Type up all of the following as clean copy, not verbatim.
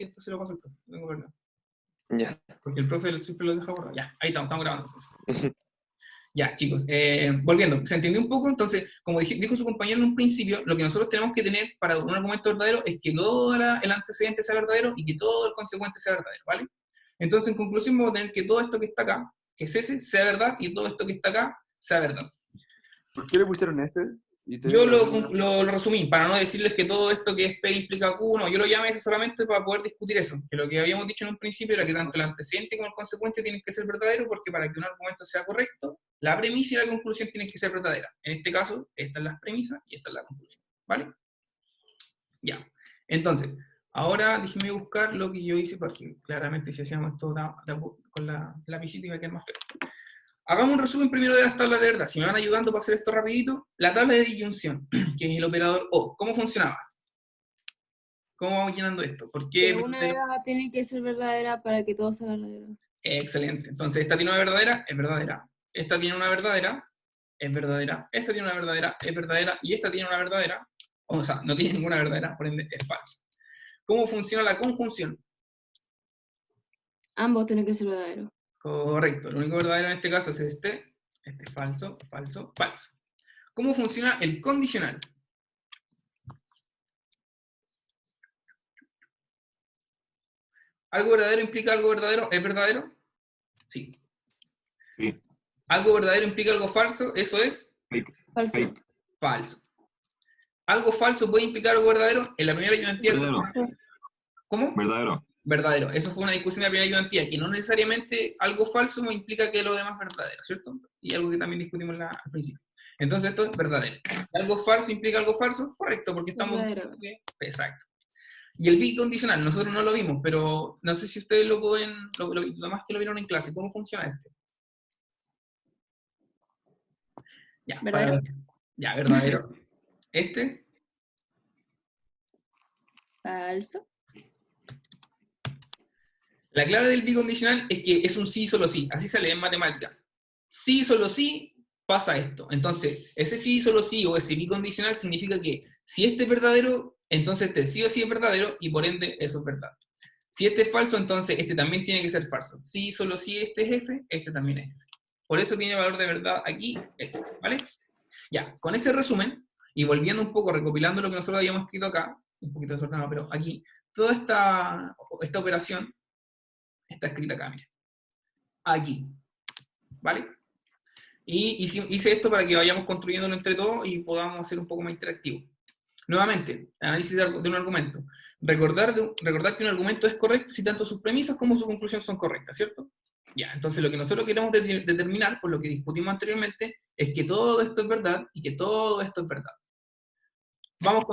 y después se lo paso al profe. No tengo problema. Ya. Porque el profe siempre lo deja guardado. Ya, ahí estamos grabando. Entonces. Ya, chicos, volviendo, ¿se entendió un poco? Entonces, como dijo su compañero en un principio, lo que nosotros tenemos que tener para un argumento verdadero es que todo el antecedente sea verdadero y que todo el consecuente sea verdadero, ¿vale? Entonces, en conclusión, vamos a tener que todo esto que está acá, que es ese, sea verdad, y todo esto que está acá, sea verdad. ¿Por qué le pusieron ese? Yo lo resumí, para no decirles que todo esto que es P implica Q, no, yo lo llamé eso solamente para poder discutir eso, que lo que habíamos dicho en un principio era que tanto el antecedente como el consecuente tienen que ser verdaderos, porque para que un argumento sea correcto, la premisa y la conclusión tienen que ser verdaderas. En este caso, estas son las premisas y esta es la conclusión, ¿vale? Ya, entonces, ahora déjenme buscar lo que yo hice, porque claramente si hacíamos esto con la lapicita iba a quedar más feo. Hagamos un resumen primero de las tablas de verdad. Si me van ayudando para hacer esto rapidito, la tabla de disyunción, que es el operador O, ¿cómo funcionaba? ¿Cómo vamos llenando esto? ¿Por qué? Que una de las tiene que ser verdadera para que todo sea verdadero. Excelente. Entonces, esta tiene una verdadera, es verdadera. Esta tiene una verdadera, es verdadera. Esta tiene una verdadera, es verdadera. Y esta tiene una verdadera, o sea, no tiene ninguna verdadera, por ende es falsa. ¿Cómo funciona la conjunción? Ambos tienen que ser verdaderos. Correcto. Lo único verdadero en este caso es este. Este es falso, falso, falso. ¿Cómo funciona el condicional? ¿Algo verdadero implica algo verdadero? ¿Es verdadero? Sí. Sí. ¿Algo verdadero implica algo falso? Eso es Falso. Fake. falso. ¿Algo falso puede implicar algo verdadero? En la primera ayudantía. Verdadero. ¿Cómo? Verdadero. Verdadero. Eso fue una discusión en la primera ayudantía, que no necesariamente algo falso no implica que lo demás es verdadero, ¿cierto? Y algo que también discutimos al principio. Entonces esto es verdadero. ¿Algo falso implica algo falso? Correcto, porque estamos Verdadero. diciendo que... Exacto. Y el bicondicional, nosotros no lo vimos, pero no sé si ustedes lo pueden, lo más que lo vieron en clase, ¿cómo funciona esto? Ya, ¿Verdadero? Ya, verdadero. Este, Falso. la clave del bicondicional es que es un sí, solo sí, así se lee en matemática. Sí, solo sí, pasa esto. Entonces, ese sí, solo sí, o ese bicondicional significa que si este es verdadero, entonces este sí o sí es verdadero, y por ende eso es verdad. Si este es falso, entonces este también tiene que ser falso. Sí, solo sí, este es F, este también es F. Por eso tiene valor de verdad aquí, ¿vale? Ya, con ese resumen, y volviendo un poco, recopilando lo que nosotros habíamos escrito acá, un poquito desordenado, pero aquí, toda esta operación está escrita acá, mira. Aquí, ¿vale? Y hice esto para que vayamos construyéndolo entre todos y podamos hacer un poco más interactivo. Nuevamente, análisis de un argumento. Recordar que un argumento es correcto si tanto sus premisas como su conclusión son correctas, ¿cierto? Ya, entonces lo que nosotros queremos determinar, por lo que discutimos anteriormente, es que todo esto es verdad y que todo esto es verdad. Vamos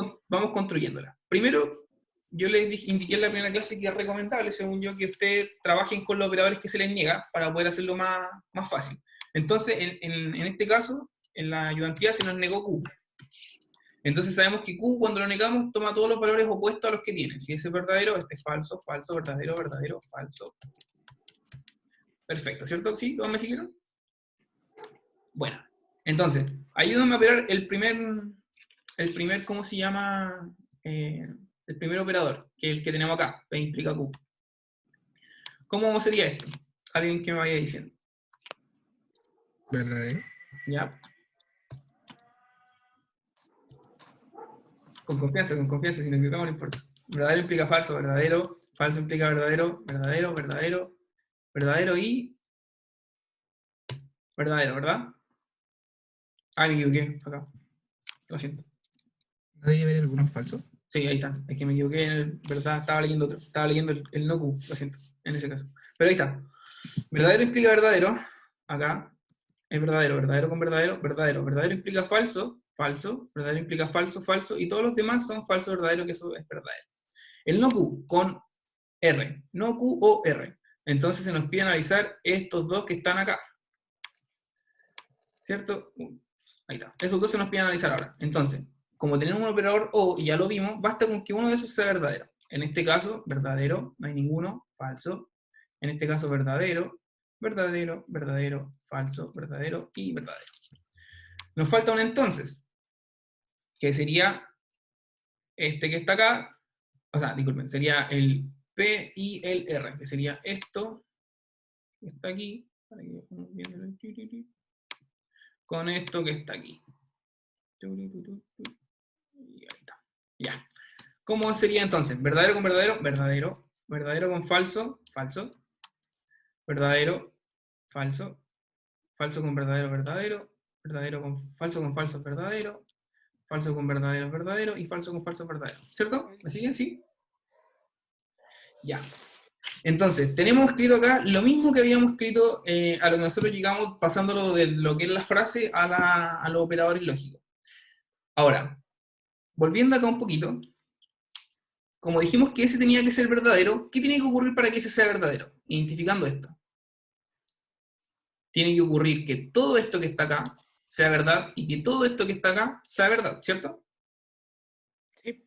construyéndola. Primero, yo les indiqué en la primera clase que es recomendable, según yo, que ustedes trabajen con los operadores que se les niega para poder hacerlo más fácil. Entonces, en este caso, en la ayudantía se nos negó Q. Entonces sabemos que Q, cuando lo negamos, toma todos los valores opuestos a los que tiene. Si ese es verdadero, este es falso, falso, verdadero, verdadero, falso. Perfecto, ¿cierto? ¿Sí? ¿Todos me siguieron? Bueno, entonces, ayúdenme a operar el primer, ¿cómo se llama? El primer operador, que es el que tenemos acá, P implica Q. ¿Cómo sería esto? Alguien que me vaya diciendo. Verdadero. Ya. Con confianza, si nos equivocamos no importa. Verdadero implica falso, verdadero, falso implica verdadero, verdadero, verdadero, verdadero y verdadero, ¿verdad? Ah, me equivoqué, acá. Lo siento. ¿No debería haber algunos falsos? Sí, ahí está. Es que me equivoqué, en verdad, estaba leyendo otro. Estaba leyendo el no Q, lo siento, en ese caso. Pero ahí está. Verdadero implica verdadero, acá. Es verdadero, verdadero con verdadero, verdadero. Verdadero implica falso, falso. Verdadero implica falso, falso. Y todos los demás son falso, verdadero, que eso es verdadero. El no Q con R. No Q o R. Entonces se nos pide analizar estos dos que están acá. ¿Cierto? Ahí está. Esos dos se nos pide analizar ahora. Entonces, como tenemos un operador O, y ya lo vimos, basta con que uno de esos sea verdadero. En este caso, verdadero, no hay ninguno, falso. En este caso, verdadero, verdadero, verdadero, falso, verdadero y verdadero. Nos falta un entonces, que sería este que está acá, o sea, disculpen, sería el P y el R, que sería esto, que está aquí, para que vayamos viéndolo, con esto que está aquí. Y ahí está. Ya. ¿Cómo sería entonces? ¿Verdadero con verdadero? Verdadero. ¿Verdadero con falso? Falso. ¿Verdadero? Falso. Falso con verdadero, verdadero. Verdadero con falso, verdadero. Falso con verdadero, verdadero. Y falso con falso, verdadero. ¿Cierto? ¿Me siguen? ¿Sí? Ya. Entonces, tenemos escrito acá lo mismo que habíamos escrito a lo que nosotros llegamos pasándolo de lo que es la frase a los operadores lógicos. Ahora, volviendo acá un poquito, como dijimos que ese tenía que ser verdadero, ¿qué tiene que ocurrir para que ese sea verdadero? Identificando esto. Tiene que ocurrir que todo esto que está acá sea verdad y que todo esto que está acá sea verdad, ¿cierto? Sí.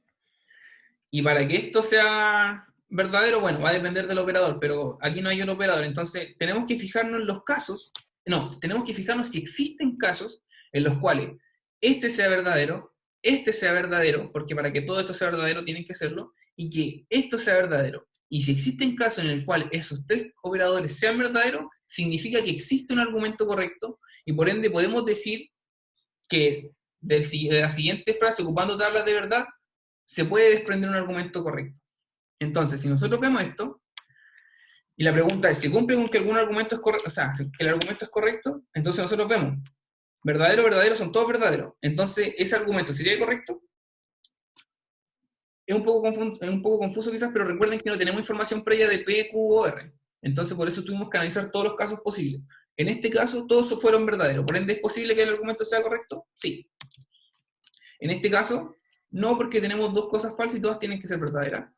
Y para que esto sea verdadero, bueno, va a depender del operador, pero aquí no hay un operador, entonces tenemos que fijarnos en los casos, no, tenemos que fijarnos si existen casos en los cuales este sea verdadero, porque para que todo esto sea verdadero tienen que serlo, y que esto sea verdadero. Y si existen casos en el cual esos tres operadores sean verdaderos, significa que existe un argumento correcto, y por ende podemos decir que de la siguiente frase, ocupando tablas de verdad, se puede desprender un argumento correcto. Entonces, si nosotros vemos esto, y la pregunta es, ¿se cumple con que algún argumento es correcto? O sea, que el argumento es correcto, entonces nosotros vemos, verdadero, verdadero, son todos verdaderos. Entonces, ¿ese argumento sería correcto? Es un poco confuso quizás, pero recuerden que no tenemos información previa de P, Q o R. Entonces, por eso tuvimos que analizar todos los casos posibles. En este caso, todos fueron verdaderos. Por ende, ¿es posible que el argumento sea correcto? Sí. En este caso, no, porque tenemos dos cosas falsas y todas tienen que ser verdaderas.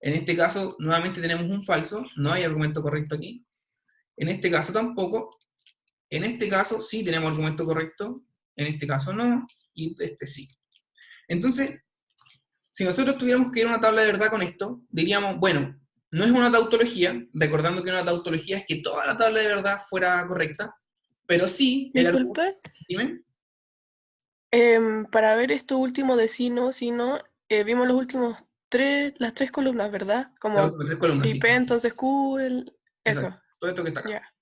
En este caso, nuevamente tenemos un falso, no hay argumento correcto aquí. En este caso tampoco. En este caso sí tenemos argumento correcto, en este caso no, y este sí. Entonces, si nosotros tuviéramos que ir a una tabla de verdad con esto, diríamos, bueno, no es una tautología, recordando que una tautología es que toda la tabla de verdad fuera correcta, pero sí... Disculpe. Dime. Para ver esto último de sí, no, vimos los últimos las tres columnas, ¿verdad? Como Tres columnas, si sí. P, entonces Q, eso. Exacto. Todo esto que está acá. Ya.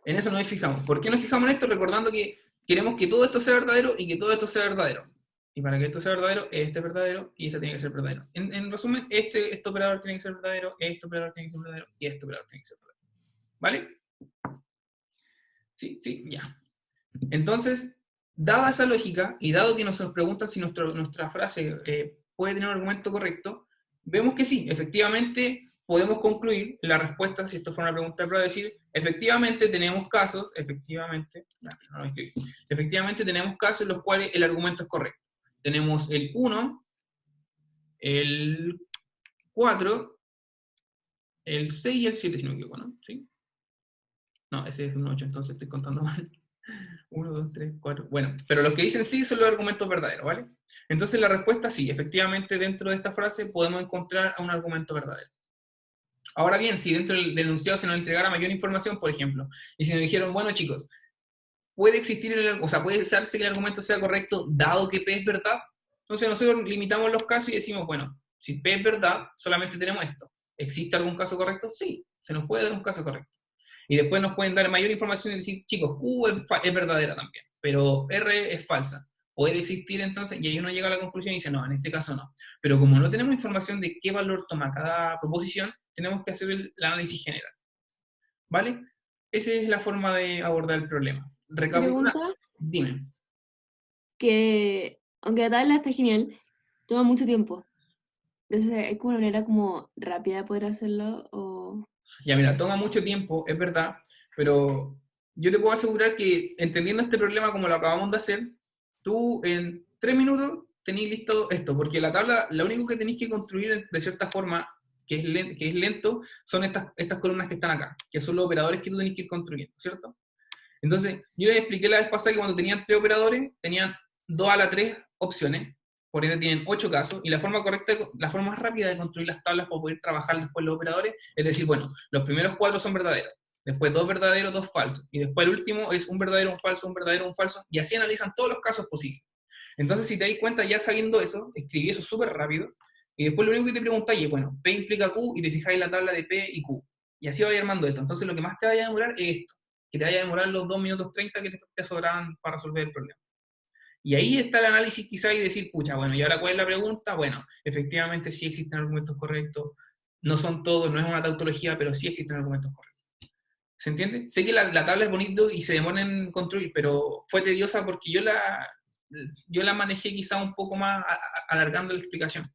En eso nos fijamos. ¿Por qué nos fijamos en esto? Recordando que queremos que todo esto sea verdadero y que todo esto sea verdadero. Y para que esto sea verdadero, este es verdadero y este tiene que ser verdadero. En resumen, este operador tiene que ser verdadero, este operador tiene que ser verdadero y este operador tiene que ser verdadero. ¿Vale? Sí, ya. Entonces, dada esa lógica, y dado que nos preguntan si nuestra frase puede tener un argumento correcto, vemos que sí, efectivamente podemos concluir la respuesta, si esto fuera una pregunta de prueba, decir, efectivamente tenemos casos, efectivamente tenemos casos en los cuales el argumento es correcto. Tenemos el 1, el 4, el 6 y el 7, si no me equivoco, ¿no? ¿Sí? No, ese es un 8, entonces estoy contando mal. 1, 2, 3, 4. Bueno, pero los que dicen sí son los argumentos verdaderos, ¿vale? Entonces la respuesta sí, efectivamente dentro de esta frase podemos encontrar un argumento verdadero. Ahora bien, si dentro del enunciado se nos entregara mayor información, por ejemplo, y si nos dijeron, bueno chicos, puede existir, puede darse que el argumento sea correcto dado que P es verdad, entonces nosotros limitamos los casos y decimos, bueno, si P es verdad, solamente tenemos esto. ¿Existe algún caso correcto? Sí, se nos puede dar un caso correcto. Y después nos pueden dar mayor información y decir, chicos, Q es verdadera también, pero R es falsa. Puede existir entonces, y ahí uno llega a la conclusión y dice, no, en este caso no. Pero como no tenemos información de qué valor toma cada proposición, tenemos que hacer el análisis general. ¿Vale? Esa es la forma de abordar el problema. Recapitulando. Pregunta Dime. que, aunque la tabla está genial, toma mucho tiempo. Entonces, ¿hay como una manera como rápida de poder hacerlo? O... Ya mira, toma mucho tiempo, es verdad, pero yo te puedo asegurar que entendiendo este problema como lo acabamos de hacer, tú en 3 minutos tenéis listo esto, porque la tabla, lo único que tenéis que construir de cierta forma, que es lento, son estas columnas que están acá, que son los operadores que tú tenés que ir construyendo, ¿cierto? Entonces, yo les expliqué la vez pasada que cuando tenían 3 operadores, tenían 2 a la 3 opciones, por ende tienen 8 casos, y la forma correcta, la forma más rápida de construir las tablas para poder trabajar después los operadores, es decir, bueno, los primeros 4 son verdaderos, después 2 verdaderos, 2 falsos, y después el último es un verdadero, un falso, un verdadero, un falso, y así analizan todos los casos posibles. Entonces, si te das cuenta, ya sabiendo eso, escribí eso súper rápido, Y después lo único que te preguntáis es, bueno, P implica Q, y te fijáis en la tabla de P y Q. Y así vais armando esto. Entonces lo que más te vaya a demorar es esto, que te vaya a demorar los 2 minutos 30 que te sobraban para resolver el problema. Y ahí está el análisis quizá y decir, pucha, bueno, ¿y ahora cuál es la pregunta? Bueno, efectivamente sí existen argumentos correctos, no son todos, no es una tautología, pero sí existen argumentos correctos. ¿Se entiende? Sé que la tabla es bonito y se demora en construir, pero fue tediosa porque yo la manejé quizá un poco más alargando la explicación.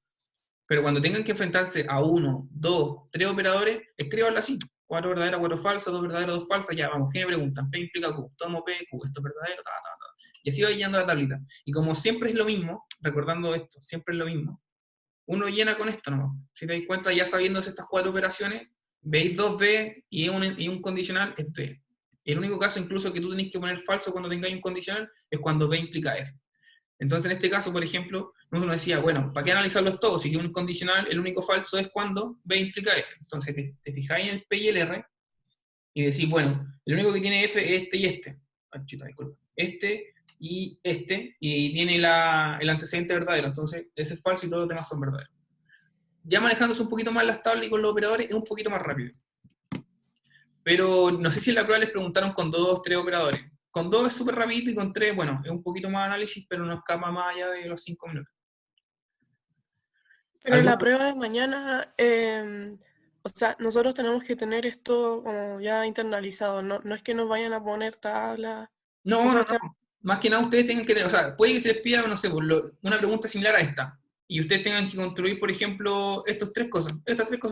Pero cuando tengan que enfrentarse a 1, 2, 3 operadores, escríbanlo así. 4 verdaderas, 4 falsas, 2 verdaderas, 2 falsas, ya vamos, ¿qué me preguntan? P implica Q, tomo P, Q, esto es verdadero, ta, ta, ta. Y así va llenando la tablita. Y como siempre es lo mismo, recordando esto, siempre es lo mismo, uno llena con esto nomás. Si te das cuenta, ya sabiéndose estas 4 operaciones, veis 2B y un condicional es B. El único caso incluso que tú tenés que poner falso cuando tengáis un condicional es cuando B implica F. Entonces, en este caso, por ejemplo, uno decía, bueno, ¿para qué analizarlos todos? Si es un condicional, el único falso es cuando B implica F. Entonces, te fijáis en el P y el R y decís, bueno, el único que tiene F es este y este. Ay, chuta, disculpa. Este, y tiene el antecedente verdadero. Entonces, ese es falso y todos los demás son verdaderos. Ya manejándose un poquito más las tablas y con los operadores, es un poquito más rápido. Pero no sé si en la prueba les preguntaron con 2, 3 operadores. Con 2 es súper rapidito y con 3, bueno, es un poquito más análisis, pero no escapa más allá de los 5 minutos. Pero en la prueba de mañana, o sea, nosotros tenemos que tener esto como ya internalizado, no es que nos vayan a poner tablas. No. Más que nada ustedes tengan que tener, o sea, puede que se les pida, no sé, una pregunta similar a esta, y ustedes tengan que construir, por ejemplo, estas 3 cosas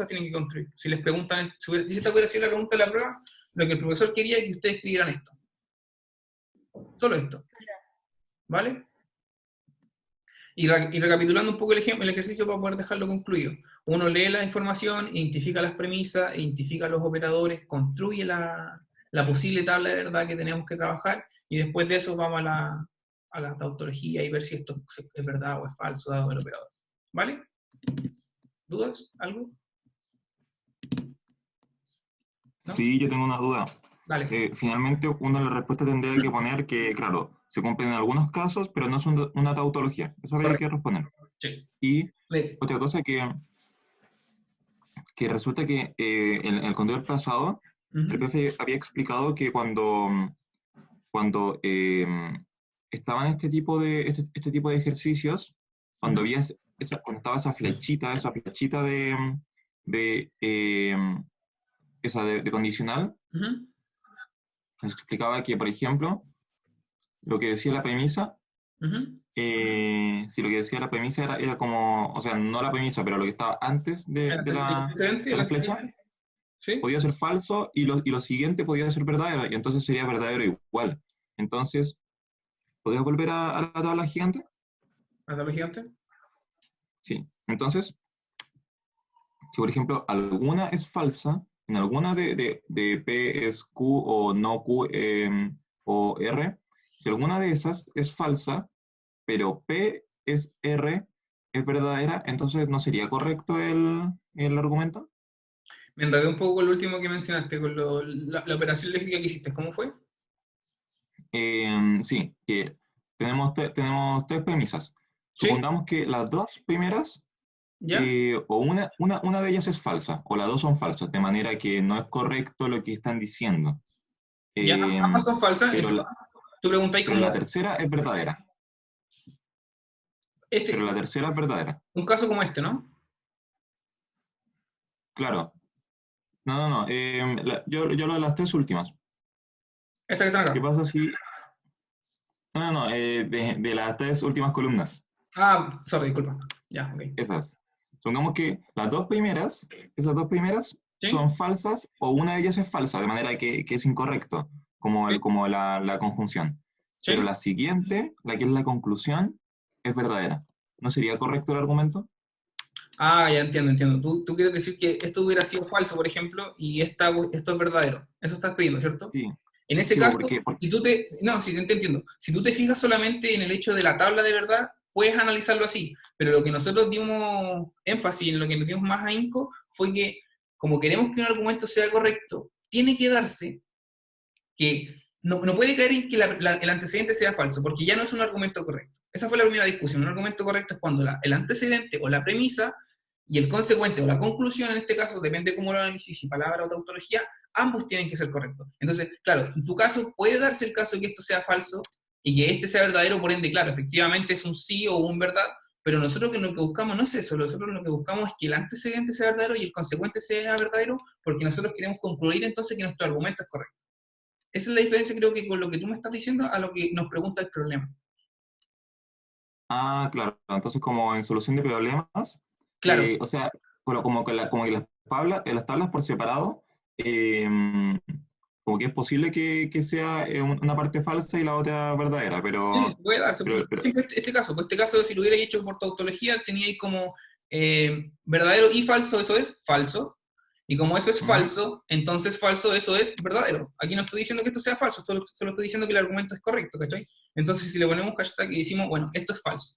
tienen que construir. Si les preguntan, si esta hubiera sido la pregunta de la prueba, lo que el profesor quería es que ustedes escribieran esto. Solo esto. ¿Vale? Y recapitulando un poco el ejercicio para poder dejarlo concluido. Uno lee la información, identifica las premisas, identifica los operadores, construye la posible tabla de verdad que tenemos que trabajar, y después de eso vamos a la tautología y ver si esto es verdad o es falso dado el operador. ¿Vale? ¿Dudas? ¿Algo? ¿No? Sí, yo tengo una duda. Dale. Finalmente, una de las respuestas tendría que poner que, claro, se cumplen en algunos casos, pero no es una tautología. Eso habría que responder. Sí. Y otra cosa que resulta que en el control pasado, el profe había explicado que cuando estaban este tipo de ejercicios, cuando había cuando estaba esa flechita de condicional, nos explicaba que, por ejemplo, lo que decía la premisa, si lo que decía la premisa era como, o sea, no la premisa, pero lo que estaba antes de la flecha, ¿sí? Podía ser falso y lo siguiente podía ser verdadero, y entonces sería verdadero igual. Entonces, ¿podrías volver a la tabla gigante? ¿A la tabla gigante? Sí. Entonces, si por ejemplo alguna es falsa, en alguna de P es Q o no Q o R, si alguna de esas es falsa, pero P es R, es verdadera, entonces ¿no sería correcto el argumento? Me enredé un poco con lo último que mencionaste, con la operación lógica que hiciste. ¿Cómo fue? Sí, que tenemos 3 premisas. ¿Sí? Supongamos que las 2 primeras, ¿Ya? o una de ellas es falsa, o las 2 son falsas, de manera que no es correcto lo que están diciendo. ¿Ya? Ambas son falsas. Pero Tú preguntáis pero como... la tercera es verdadera. Pero la tercera es verdadera. Un caso como este, ¿no? Claro. No. Yo lo de las 3 últimas. Esta que está acá. ¿Qué pasa si...? No. De las 3 últimas columnas. Ah, sorry, disculpa. Ya, ok. Esas. Supongamos que esas 2 primeras, ¿sí? son falsas, o una de ellas es falsa, de manera que es incorrecto, como, ¿sí? como la conjunción. ¿Sí? Pero la siguiente, la que es la conclusión, es verdadera. ¿No sería correcto el argumento? Ah, ya entiendo. Tú quieres decir que esto hubiera sido falso, por ejemplo, y esto es verdadero. Eso estás pidiendo, ¿cierto? Sí. En ese Sí, caso, porque... si tú no, sí, te entiendo. Si tú te fijas solamente en el hecho de la tabla de verdad, puedes analizarlo así. Pero lo que nosotros dimos énfasis, en lo que nos dimos más ahínco, fue que, como queremos que un argumento sea correcto, tiene que darse que no puede caer en que el antecedente sea falso, porque ya no es un argumento correcto. Esa fue la primera discusión. Un argumento correcto es cuando el antecedente o la premisa y el consecuente o la conclusión, en este caso, depende de cómo lo análisis, si palabra o tautología, ambos tienen que ser correctos. Entonces, claro, en tu caso puede darse el caso de que esto sea falso y que este sea verdadero, por ende, claro, efectivamente es un sí o un verdad, pero nosotros lo que buscamos no es eso, nosotros lo que buscamos es que el antecedente sea verdadero y el consecuente sea verdadero, porque nosotros queremos concluir entonces que nuestro argumento es correcto. Esa es la diferencia, creo que con lo que tú me estás diciendo a lo que nos pregunta el problema. Ah, claro. Entonces, como en solución de problemas, Claro, o sea, como que las tablas por separado, eh, como que es posible que sea una parte falsa y la otra verdadera, sí, puede darse. Por pero, ejemplo, este caso, si lo hubiera hecho por tautología, tenía ahí como verdadero y falso, eso es falso. Y como eso es ¿Mm? falso, entonces falso, eso es verdadero. Aquí no estoy diciendo que esto sea falso, solo estoy diciendo que el argumento es correcto, ¿cachai? Entonces, si le ponemos hashtag y decimos, bueno, esto es falso.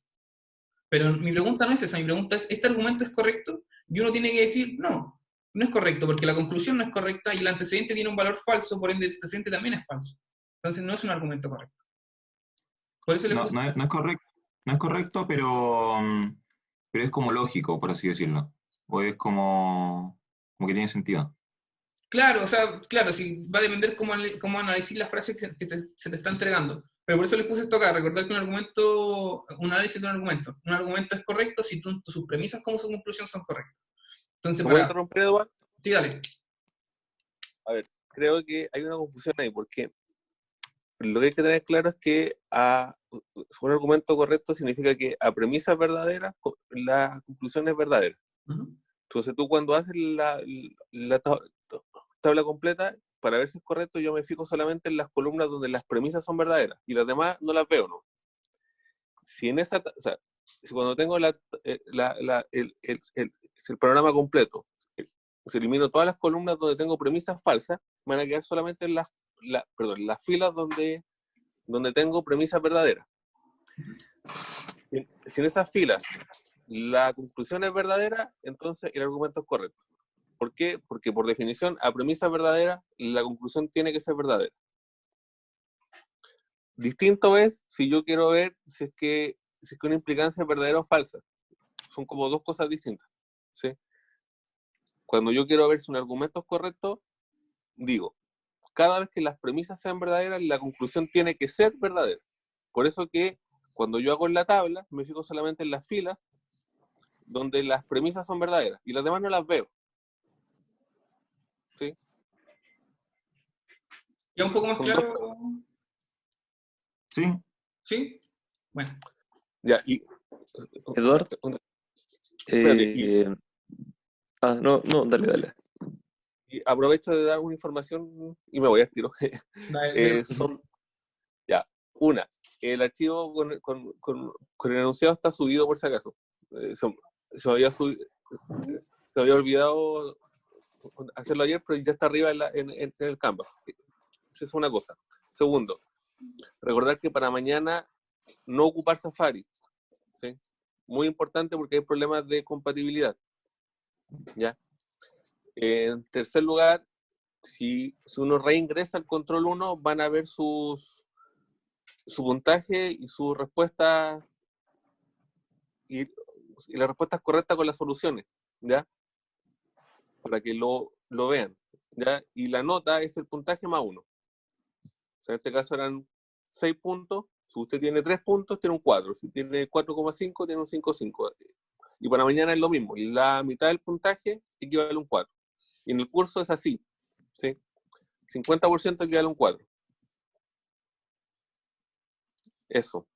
Pero mi pregunta no es esa, mi pregunta es, ¿este argumento es correcto? Y uno tiene que decir, no, no es correcto, porque la conclusión no es correcta y el antecedente tiene un valor falso, por ende el presente también es falso. Entonces no es un argumento correcto. Por eso le No, puse... no es correcto, no es correcto, pero es como lógico, por así decirlo. O es como que tiene sentido. Claro, o sea, claro, sí, va a depender cómo analizar la frase se te está entregando. Pero por eso le puse esto acá, recordar que un análisis de un argumento es correcto si sus premisas como su conclusión son correctas. Entonces, ¿Me voy a para... interrumpir, Eduardo? Sí, dale. A ver, creo que hay una confusión ahí, porque lo que hay que tener claro es que un argumento correcto significa que a premisas verdaderas la conclusión es verdadera. Uh-huh. Entonces tú cuando haces la tabla completa, para ver si es correcto, yo me fijo solamente en las columnas donde las premisas son verdaderas y las demás no las veo, ¿no? Si en esa, o sea, si cuando tengo el panorama completo, se elimino todas las columnas donde tengo premisas falsas, me van a quedar solamente en las filas donde tengo premisas verdaderas. Si en esas filas la conclusión es verdadera, entonces el argumento es correcto. ¿Por qué? Porque por definición, a premisas verdaderas, la conclusión tiene que ser verdadera. Distinto es si yo quiero ver si es que una implicancia es verdadera o falsa. Son como dos cosas distintas, ¿sí? Cuando yo quiero ver si un argumento es correcto, digo, cada vez que las premisas sean verdaderas, la conclusión tiene que ser verdadera. Por eso que cuando yo hago en la tabla, me fijo solamente en las filas donde las premisas son verdaderas y las demás no las veo. ¿Sí? ¿Ya un poco más Son claro? ¿Sí? ¿Sí? Bueno. Ya, y... Eduardo. Espérate, no, dale. y aprovecho de dar una información y me voy al tiro. El archivo con el enunciado está subido por si acaso. Se me había olvidado hacerlo ayer, pero ya está arriba en el Canvas. Esa es una cosa. Segundo, recordar que para mañana no ocupar Safari, ¿sí? Muy importante porque hay problemas de compatibilidad. ¿Ya? En tercer lugar, si uno reingresa al control 1, van a ver su puntaje y su respuesta y las respuestas correctas con las soluciones, ¿ya? Para que lo vean, ¿ya? Y la nota es el puntaje más 1. O sea, en este caso eran 6 puntos. Si usted tiene 3 puntos, tiene un 4. Si tiene 4,5, tiene un 5,5. Y para mañana es lo mismo. Y la mitad del puntaje equivale a un 4. Y en el curso es así, ¿sí? 50% equivale a un 4. Eso.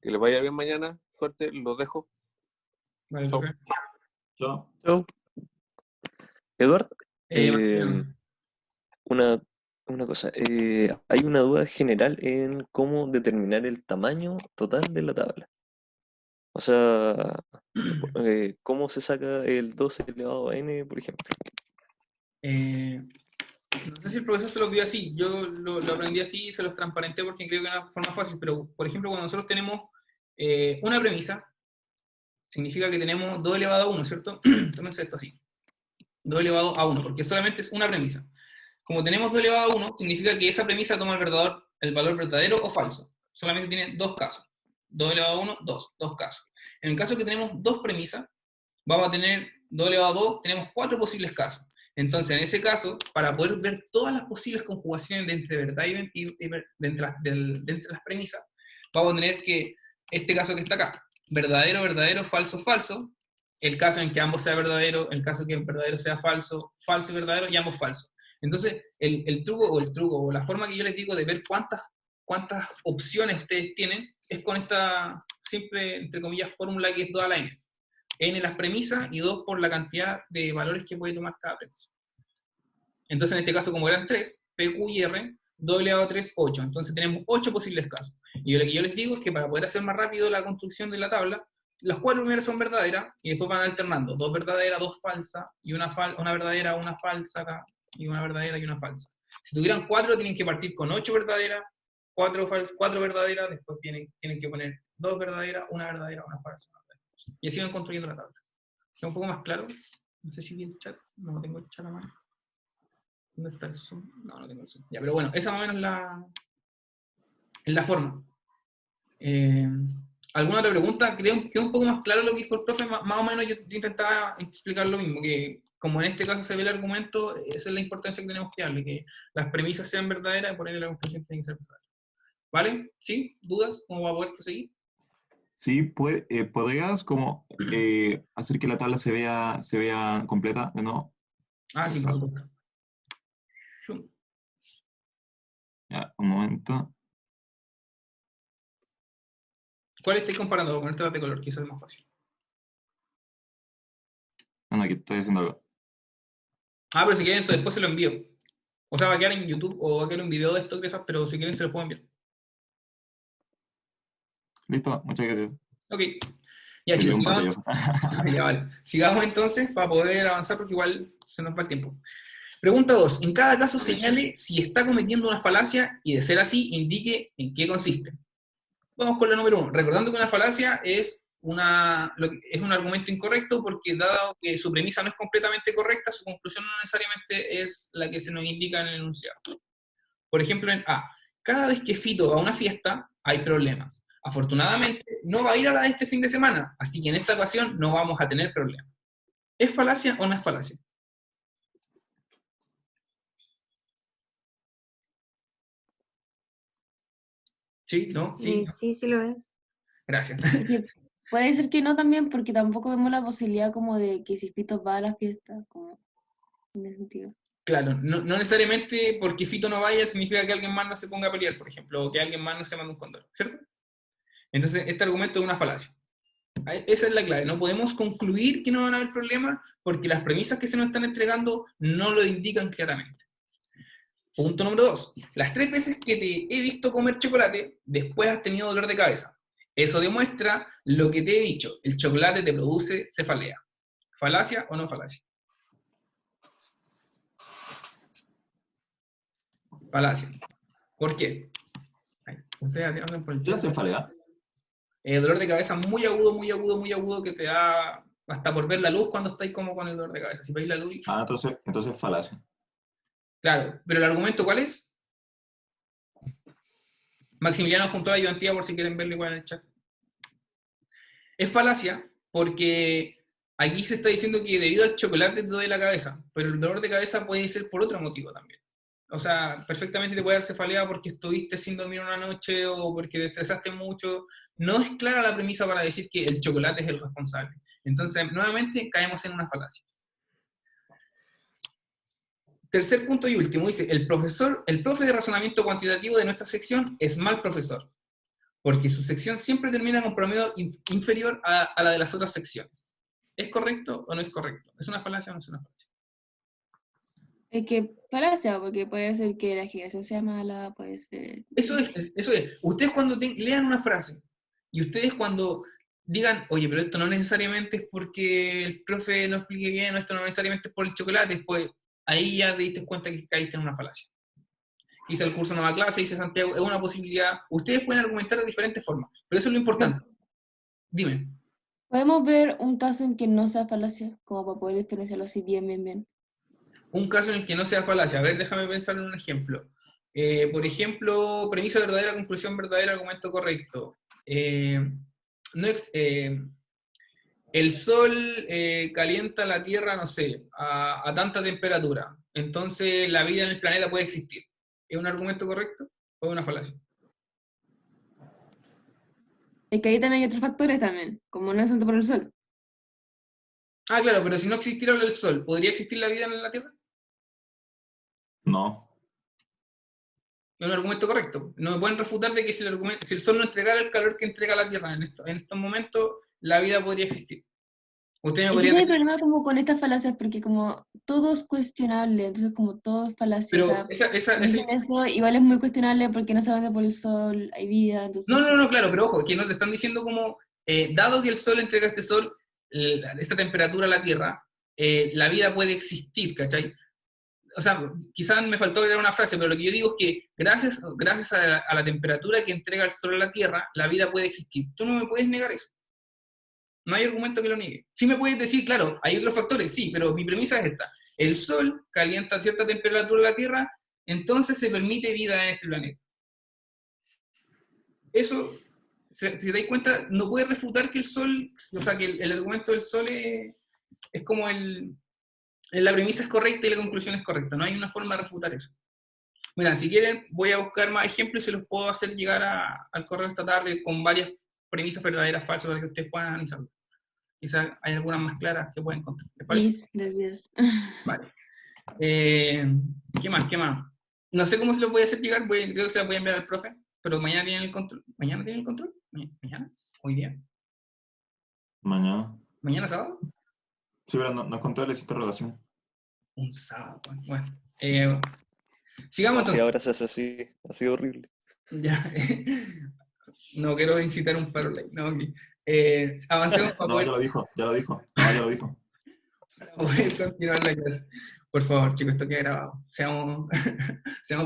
Que les vaya bien mañana. Suerte, los dejo. Vale, Chau. Yo. Chau. Eduardo, Martín. una cosa. Hay una duda general en cómo determinar el tamaño total de la tabla. O sea, ¿cómo se saca el 12 elevado a n, por ejemplo? No sé si el profesor se lo vio así, yo lo aprendí así y se los transparenté porque creo que es una forma fácil, pero por ejemplo cuando nosotros tenemos una premisa, significa que tenemos 2 elevado a 1, ¿cierto? Tómense esto así, 2 elevado a 1, porque solamente es una premisa. Como tenemos 2 elevado a 1, significa que esa premisa toma el valor verdadero o falso. Solamente tiene 2 casos. 2 elevado a 1, 2 casos. En el caso que tenemos 2 premisas, vamos a tener 2 elevado a 2, tenemos 4 posibles casos. Entonces, en ese caso, para poder ver todas las posibles conjugaciones de entre verdad de entre las premisas, vamos a tener que, este caso que está acá, verdadero, verdadero, falso, falso, el caso en que ambos sea verdadero, el caso en que el verdadero sea falso, falso y verdadero, y ambos falsos. Entonces, el truco, o la forma que yo les digo de ver cuántas opciones ustedes tienen, es con esta simple, entre comillas, fórmula que es 2 a la n. N las premisas y 2 por la cantidad de valores que puede tomar cada premisa. Entonces, en este caso, como eran 3, P, Q y R, 2 elevado a 3, 8. Entonces tenemos 8 posibles casos. Y lo que yo les digo es que para poder hacer más rápido la construcción de la tabla, las 4 primeras son verdaderas y después van alternando. 2 verdaderas, 2 falsas, y una verdadera, una falsa acá, y una verdadera y una falsa. Si tuvieran 4, tienen que partir con 8 verdaderas, 4 verdaderas, después tienen que poner 2 verdaderas, una verdadera, una falsa. Y así van construyendo la tabla. ¿Queda un poco más claro? No sé si vi el chat. No tengo el chat a mano. ¿Dónde está el Zoom? No tengo el Zoom. Ya, pero bueno, esa más o menos es la forma. ¿Alguna otra pregunta? Creo que un poco más claro lo que dijo el profe. Más o menos yo intentaba explicar lo mismo, que como en este caso se ve el argumento, esa es la importancia que tenemos que darle, que las premisas sean verdaderas y por ende la conclusión tiene que ser verdadera. ¿Vale? ¿Sí? ¿Dudas? ¿Cómo va a poder proseguir? Sí, podrías como hacer que la tabla se vea completa de nuevo. Ah, sí, por supuesto. Shum. Ya, un momento. ¿Cuál estáis comparando? Con el de color, quizás es más fácil. Bueno, aquí estoy haciendo algo. Ah, pero si quieren, esto después se lo envío. O sea, va a quedar en YouTube o va a quedar un video de esto, pero si quieren se lo puedo enviar. Listo, muchas gracias. Ok. Ya, Soy chicos, un sigamos. pantallazo. Ya, vale. Sigamos entonces para poder avanzar porque igual se nos va el tiempo. Pregunta 2. En cada caso señale si está cometiendo una falacia y de ser así, indique en qué consiste. Vamos con la número 1. Recordando que una falacia es un argumento incorrecto porque dado que su premisa no es completamente correcta, su conclusión no necesariamente es la que se nos indica en el enunciado. Por ejemplo, en A. Cada vez que Fito va a una fiesta, hay problemas. Afortunadamente, no va a ir a la de este fin de semana, así que en esta ocasión no vamos a tener problemas. ¿Es falacia o no es falacia? ¿Sí? ¿No? ¿Sí? ¿No? Sí, sí lo es. Gracias. Es que puede ser que no también, porque tampoco vemos la posibilidad como de que si Fito va a la fiesta, como en ese sentido. Claro, no necesariamente porque Fito no vaya significa que alguien más no se ponga a pelear, por ejemplo, o que alguien más no se mande un cóndor, ¿cierto? Entonces, este argumento es una falacia. Esa es la clave. No podemos concluir que no van a haber problemas porque las premisas que se nos están entregando no lo indican claramente. Punto número 2. Las 3 veces que te he visto comer chocolate, después has tenido dolor de cabeza. Eso demuestra lo que te he dicho. El chocolate te produce cefalea. ¿Falacia o no falacia? Falacia. ¿Por qué? Ustedes atienden por el ¿Qué chat. hace cefalea? Dolor de cabeza muy agudo, muy agudo, muy agudo, que te da hasta por ver la luz cuando estáis como con el dolor de cabeza. Si veis la luz... Ah, entonces falacia. Claro, pero el argumento ¿cuál es? Maximiliano junto a la ayudantía por si quieren verlo igual en el chat. Es falacia porque aquí se está diciendo que debido al chocolate te duele la cabeza, pero el dolor de cabeza puede ser por otro motivo también. O sea, perfectamente te puede dar cefalea porque estuviste sin dormir una noche o porque te estresaste mucho. No es clara la premisa para decir que el chocolate es el responsable. Entonces, nuevamente, caemos en una falacia. Tercer punto y último, dice, el profe de razonamiento cuantitativo de nuestra sección es mal profesor, porque su sección siempre termina con promedio inferior a la de las otras secciones. ¿Es correcto o no es correcto? ¿Es una falacia o no es una falacia? Es que falacia, porque puede ser que la generación sea mala, puede ser... Eso es. Ustedes cuando lean una frase, y ustedes cuando digan, oye, pero esto no necesariamente es porque el profe no explique bien, esto no necesariamente es por el chocolate, pues ahí ya te diste cuenta que caíste en una falacia. Hice el curso nueva clase, dice Santiago, es una posibilidad. Ustedes pueden argumentar de diferentes formas, pero eso es lo importante. Dime. Podemos ver un caso en que no sea falacia, como para poder diferenciarlo así bien. Un caso en el que no sea falacia. A ver, déjame pensar en un ejemplo. Por ejemplo, premisa verdadera, conclusión verdadera, argumento correcto. el sol calienta la Tierra, no sé, a tanta temperatura. Entonces la vida en el planeta puede existir. ¿Es un argumento correcto o es una falacia? Es que ahí también hay otros factores también, como no es tanto por el sol. Ah, claro, pero si no existiera el sol, ¿podría existir la vida en la Tierra? No. Es un argumento correcto. No me pueden refutar de que si el sol no entregara el calor que entrega la Tierra en estos momentos, la vida podría existir. Usted me Es que podría ese es el decir, problema como con estas falacias, porque como todo es cuestionable, entonces como todo es falacia, o pero sea, esa, dicen eso, igual es muy cuestionable porque no saben que por el sol hay vida, entonces no, claro, pero ojo, que no te están diciendo como, dado que el sol entrega este sol, esta temperatura a la Tierra, la vida puede existir, ¿cachai? O sea, quizás me faltó agregar una frase, pero lo que yo digo es que gracias a la temperatura que entrega el sol a la Tierra, la vida puede existir. Tú no me puedes negar eso. No hay argumento que lo niegue. Sí me puedes decir, claro, hay otros factores, sí, pero mi premisa es esta. El sol calienta a cierta temperatura la Tierra, entonces se permite vida en este planeta. Eso, si te das cuenta, no puedes refutar que el sol, o sea, que el argumento del sol es como la premisa es correcta y la conclusión es correcta. No hay una forma de refutar eso. Mira, si quieren, voy a buscar más ejemplos y se los puedo hacer llegar al correo esta tarde con varias premisas verdaderas, falsas, para que ustedes puedan analizarlo. Quizás hay algunas más claras que pueden encontrar. ¿Les parece? please, gracias. Vale. ¿Qué más? ¿Qué más? No sé cómo se los voy a hacer llegar, creo que se las voy a enviar al profe, pero mañana tienen el control. ¿Mañana tienen el control? ¿Mañana? ¿Hoy día? Mañana. ¿Mañana sábado? Sí, pero no conté la interrogación. Un sábado, bueno. Sigamos Si entonces. ahora se hace así, ha sido horrible. Ya. No quiero incitar un paro ley. No, ok. Avancemos para No, poder, ya lo dijo. No, ya lo dijo. para poder continuar la clase. Por favor, chicos, esto queda grabado. Seamos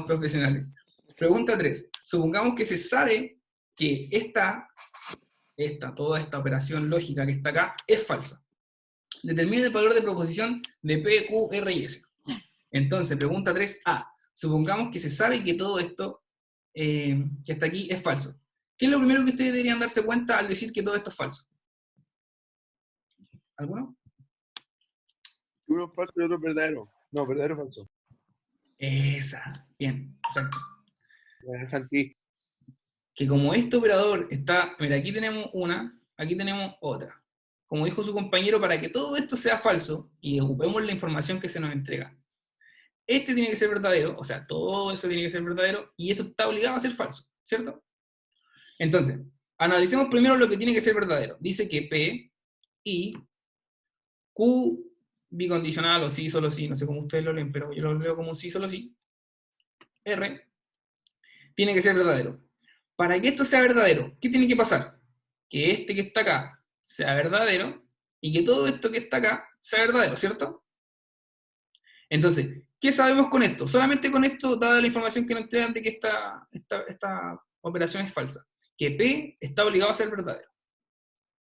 profesionales. Pregunta 3. Supongamos que se sabe que toda esta operación lógica que está acá es falsa. Determine el valor de proposición de P, Q, R y S. Entonces, pregunta 3A. Supongamos que se sabe que todo esto que está aquí es falso. ¿Qué es lo primero que ustedes deberían darse cuenta al decir que todo esto es falso? ¿Alguno? Uno es falso y otro es verdadero. No, verdadero o falso. Esa. Bien, exacto. Santi. Que como este operador está, mira, aquí tenemos una, aquí tenemos otra. Como dijo su compañero, para que todo esto sea falso y ocupemos la información que se nos entrega, este tiene que ser verdadero, o sea, todo eso tiene que ser verdadero, y esto está obligado a ser falso, ¿cierto? Entonces, analicemos primero lo que tiene que ser verdadero. Dice que P, I, Q, bicondicional o sí, solo sí, no sé cómo ustedes lo leen, pero yo lo leo como sí, solo sí, R, tiene que ser verdadero. Para que esto sea verdadero, ¿qué tiene que pasar? Que este que está acá sea verdadero y que todo esto que está acá sea verdadero, ¿cierto? Entonces, ¿qué sabemos con esto? Solamente con esto, dada la información que nos entregan de que esta operación es falsa, que P está obligado a ser verdadero.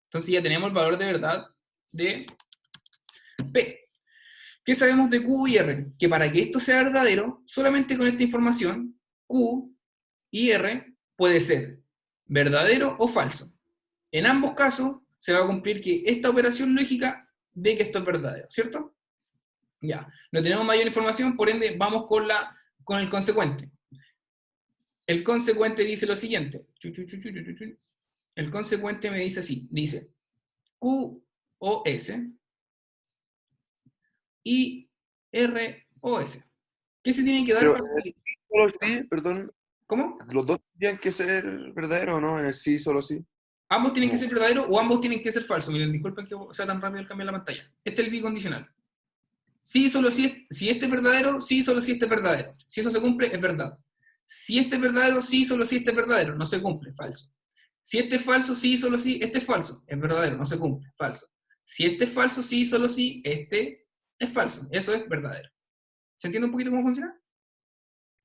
Entonces ya tenemos el valor de verdad de P. ¿Qué sabemos de Q y R? Que para que esto sea verdadero, solamente con esta información, Q y R puede ser verdadero o falso. En ambos casos, se va a cumplir que esta operación lógica de que esto es verdadero, ¿cierto? Ya, no tenemos mayor información, por ende, vamos con el consecuente. El consecuente dice lo siguiente. El consecuente me dice así, dice Q o S y R o S. ¿Qué se tiene que dar Pero para que... solo sí, perdón. ¿Cómo? Los dos tienen que ser verdaderos, ¿no? En el sí, solo sí. Ambos tienen que No. ser verdaderos o ambos tienen que ser falsos. Miren, disculpen que sea tan rápido el cambio en la pantalla. Este es el bicondicional. Sí, solo si este es verdadero, sí, solo si este es verdadero. Si eso se cumple, es verdad. Si este es verdadero, sí, solo si este es verdadero. No se cumple, falso. Si este es falso, sí, solo si este es falso. Es verdadero, no se cumple, falso. Si este es falso, sí, solo si este es falso. Eso es verdadero. ¿Se entiende un poquito cómo funciona?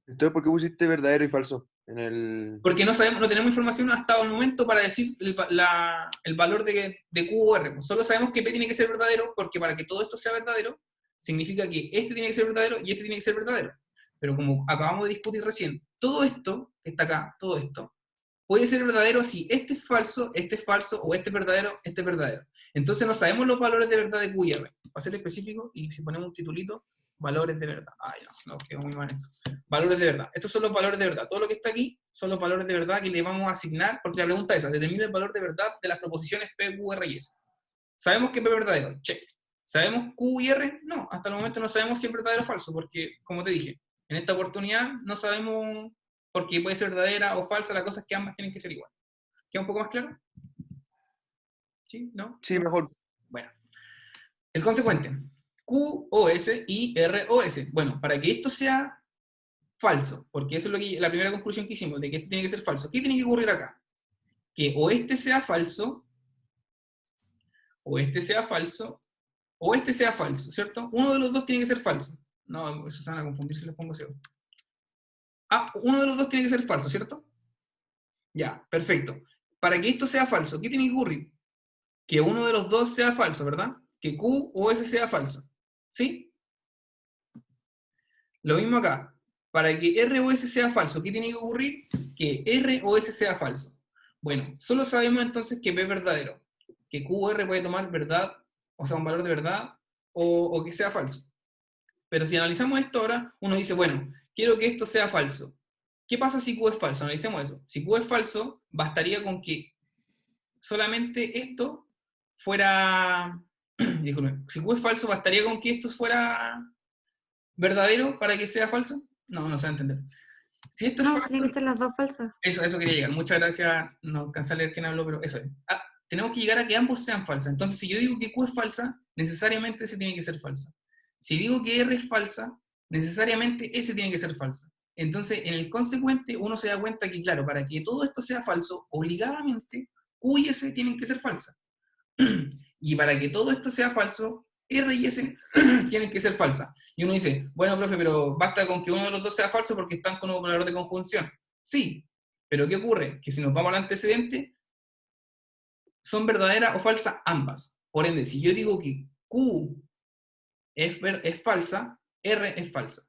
Entonces, ¿por qué pusiste verdadero y falso? En el... Porque no tenemos información hasta el momento para decir el valor de Q o R. Pues solo sabemos que P tiene que ser verdadero, porque para que todo esto sea verdadero, significa que este tiene que ser verdadero y este tiene que ser verdadero. Pero como acabamos de discutir recién, todo esto que está acá, todo esto, puede ser verdadero si este es falso o este es verdadero, este es verdadero. Entonces no sabemos los valores de verdad de Q y R. Para ser específico, y si ponemos un titulito, valores de verdad. Ay, no, quedó muy mal esto. Valores de verdad. Estos son los valores de verdad. Todo lo que está aquí son los valores de verdad que le vamos a asignar, porque la pregunta es esa, determina el valor de verdad de las proposiciones P, Q, R y S. ¿Sabemos que P es verdadero? Check. ¿Sabemos Q y R? No, hasta el momento no sabemos si es verdadero o falso, porque, como te dije, en esta oportunidad no sabemos porque puede ser verdadera o falsa, la cosa es que ambas tienen que ser igual. ¿Queda un poco más claro? ¿Sí? ¿No? Sí, mejor. Bueno. El consecuente. QoS y ROS. Bueno, para que esto sea falso, porque eso es la primera conclusión que hicimos, de que esto tiene que ser falso. ¿Qué tiene que ocurrir acá? Que o este sea falso, o este sea falso, o este sea falso, ¿cierto? Uno de los dos tiene que ser falso. No, eso se van a confundir si les pongo cero. Ah, uno de los dos tiene que ser falso, ¿cierto? Ya, perfecto. Para que esto sea falso, ¿qué tiene que ocurrir? Que uno de los dos sea falso, ¿verdad? Que Q o S sea falso. ¿Sí? Lo mismo acá. Para que R o S sea falso, ¿qué tiene que ocurrir? Que R o S sea falso. Bueno, solo sabemos entonces que P es verdadero. Que Q o R puede tomar verdad, o sea, un valor de verdad, o que sea falso. Pero si analizamos esto ahora, uno dice, bueno, quiero que esto sea falso. ¿Qué pasa si Q es falso? Analicemos eso. Si Q es falso, bastaría con que solamente esto fuera... Disculpen, si Q es falso, ¿bastaría con que esto fuera verdadero para que sea falso? No, no se va a entender. Si esto es No, falso... tienen que ser las dos falsas. Eso quería llegar. Muchas gracias. No alcancé a leer quién habló, pero eso es. Ah, tenemos que llegar a que ambos sean falsas. Entonces, si yo digo que Q es falsa, necesariamente ese tiene que ser falsa. Si digo que R es falsa, necesariamente ese tiene que ser falsa. Entonces, en el consecuente, uno se da cuenta que, claro, para que todo esto sea falso, obligadamente, Q y S tienen que ser falsas. Y para que todo esto sea falso, R y S tienen que ser falsas. Y uno dice, bueno, profe, pero basta con que uno de los dos sea falso porque están con un operador de conjunción. Sí, pero ¿qué ocurre? Que si nos vamos al antecedente, son verdaderas o falsas ambas. Por ende, si yo digo que Q es falsa, R es falsa.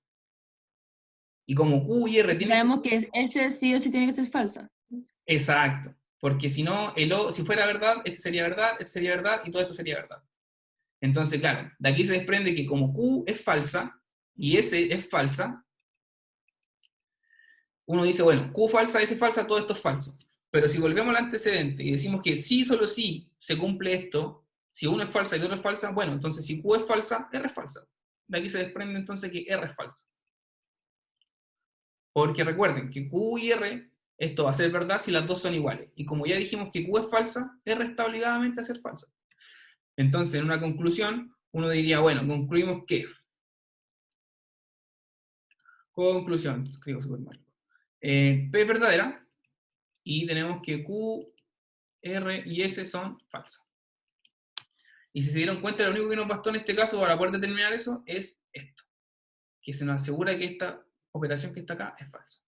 Y como Q y R tienen... Sabemos que ese sí o sí tiene que ser falsa. Exacto. Porque si no, si fuera verdad, este sería verdad, y todo esto sería verdad. Entonces, claro, de aquí se desprende que como Q es falsa, y S es falsa, uno dice, bueno, Q falsa, S falsa, todo esto es falso. Pero si volvemos al antecedente y decimos que sí, solo sí, se cumple esto, si uno es falsa y el otro es falsa, bueno, entonces si Q es falsa, R es falsa. De aquí se desprende entonces que R es falsa. Porque recuerden que Q y R, esto va a ser verdad si las dos son iguales. Y como ya dijimos que Q es falsa, R está obligadamente a ser falsa. Entonces, en una conclusión, uno diría, bueno, concluimos que... Conclusión, escribo súper mal. P es verdadera, y tenemos que Q, R y S son falsas. Y si se dieron cuenta, lo único que nos bastó en este caso para poder determinar eso es esto. Que se nos asegura que esta operación que está acá es falsa.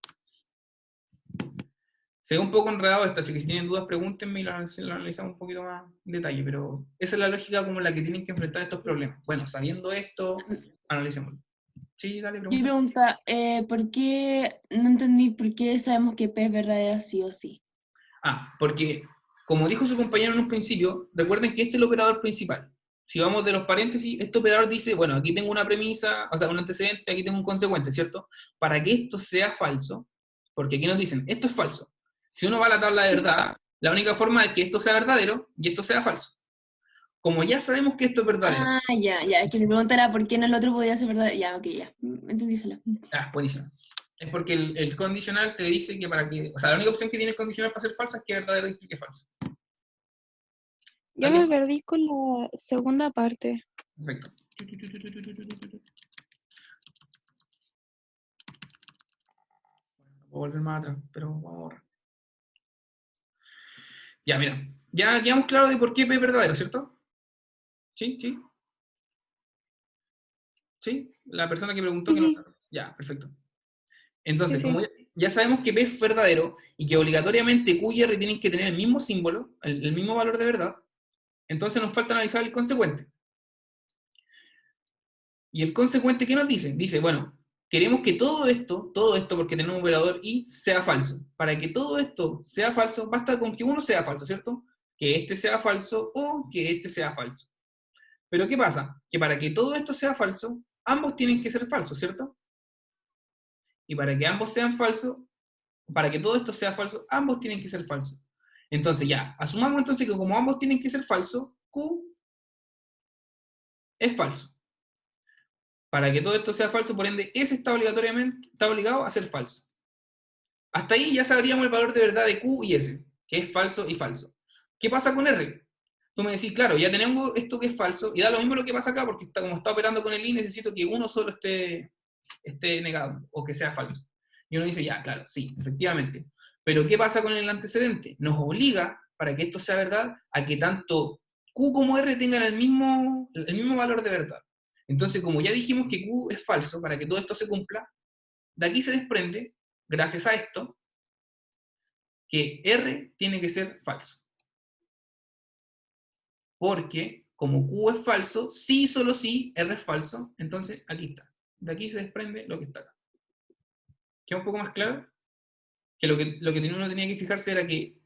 Se ve un poco enredado esto, así que si tienen dudas pregúntenme y lo analizamos un poquito más en detalle, pero esa es la lógica como la que tienen que enfrentar estos problemas. Bueno, sabiendo esto, analicémoslo. Sí, dale, Mi pregunta. pregunta, ¿por qué, no entendí por qué sabemos que P es verdadera sí o sí? Ah, porque, como dijo su compañero en un principio, recuerden que este es el operador principal. Si vamos de los paréntesis, este operador dice, bueno, aquí tengo una premisa, o sea, un antecedente, aquí tengo un consecuente, ¿cierto? Para que esto sea falso, porque aquí nos dicen, esto es falso. Si uno va a la tabla de verdad, la única forma es que esto sea verdadero y esto sea falso. Como ya sabemos que esto es verdadero. Ah, ya, es que mi pregunta era ¿por qué en el otro podía ser verdadero? Ya, ok, ya, entendí solo. Ah, buenísimo. Es porque el condicional te dice que para que, o sea, la única opción que tiene el condicional para ser falsa es que verdadero implique falso. Yo me perdí con la segunda parte. Perfecto. Voy a volver más atrás, pero vamos a borrar. Ya, mira. Ya quedamos claros de por qué P es verdadero, ¿cierto? ¿Sí? ¿Sí? ¿Sí? La persona que preguntó que no... Ya, perfecto. Entonces, como ya sabemos que P es verdadero y que obligatoriamente Q y R tienen que tener el mismo símbolo, el mismo valor de verdad, entonces nos falta analizar el consecuente. ¿Y el consecuente qué nos dice? Dice, bueno, queremos que todo esto, porque tenemos un operador y, sea falso. Para que todo esto sea falso, basta con que uno sea falso, ¿cierto? que este sea falso o que este sea falso. Pero ¿qué pasa? Que para que todo esto sea falso, ambos tienen que ser falsos, ¿cierto? Y para que ambos sean falsos, para que todo esto sea falso, ambos tienen que ser falsos. Entonces ya, asumamos entonces que como ambos tienen que ser falsos, Q es falso. Para que todo esto sea falso, por ende, S está obligado a ser falso. Hasta ahí ya sabríamos el valor de verdad de Q y S, que es falso y falso. ¿Qué pasa con R? Tú me decís, claro, ya tenemos esto que es falso, y da lo mismo lo que pasa acá, porque como está operando con el I, necesito que uno solo esté negado, o que sea falso. Y uno dice, ya, claro, sí, efectivamente. Pero ¿qué pasa con el antecedente? Nos obliga, para que esto sea verdad, a que tanto Q como R tengan el mismo valor de verdad. Entonces, como ya dijimos que Q es falso, para que todo esto se cumpla, de aquí se desprende, gracias a esto, que R tiene que ser falso. Porque, como Q es falso, sí, solo sí, R es falso, entonces aquí está. De aquí se desprende lo que está acá. ¿Queda un poco más claro? Que lo que uno tenía que fijarse era que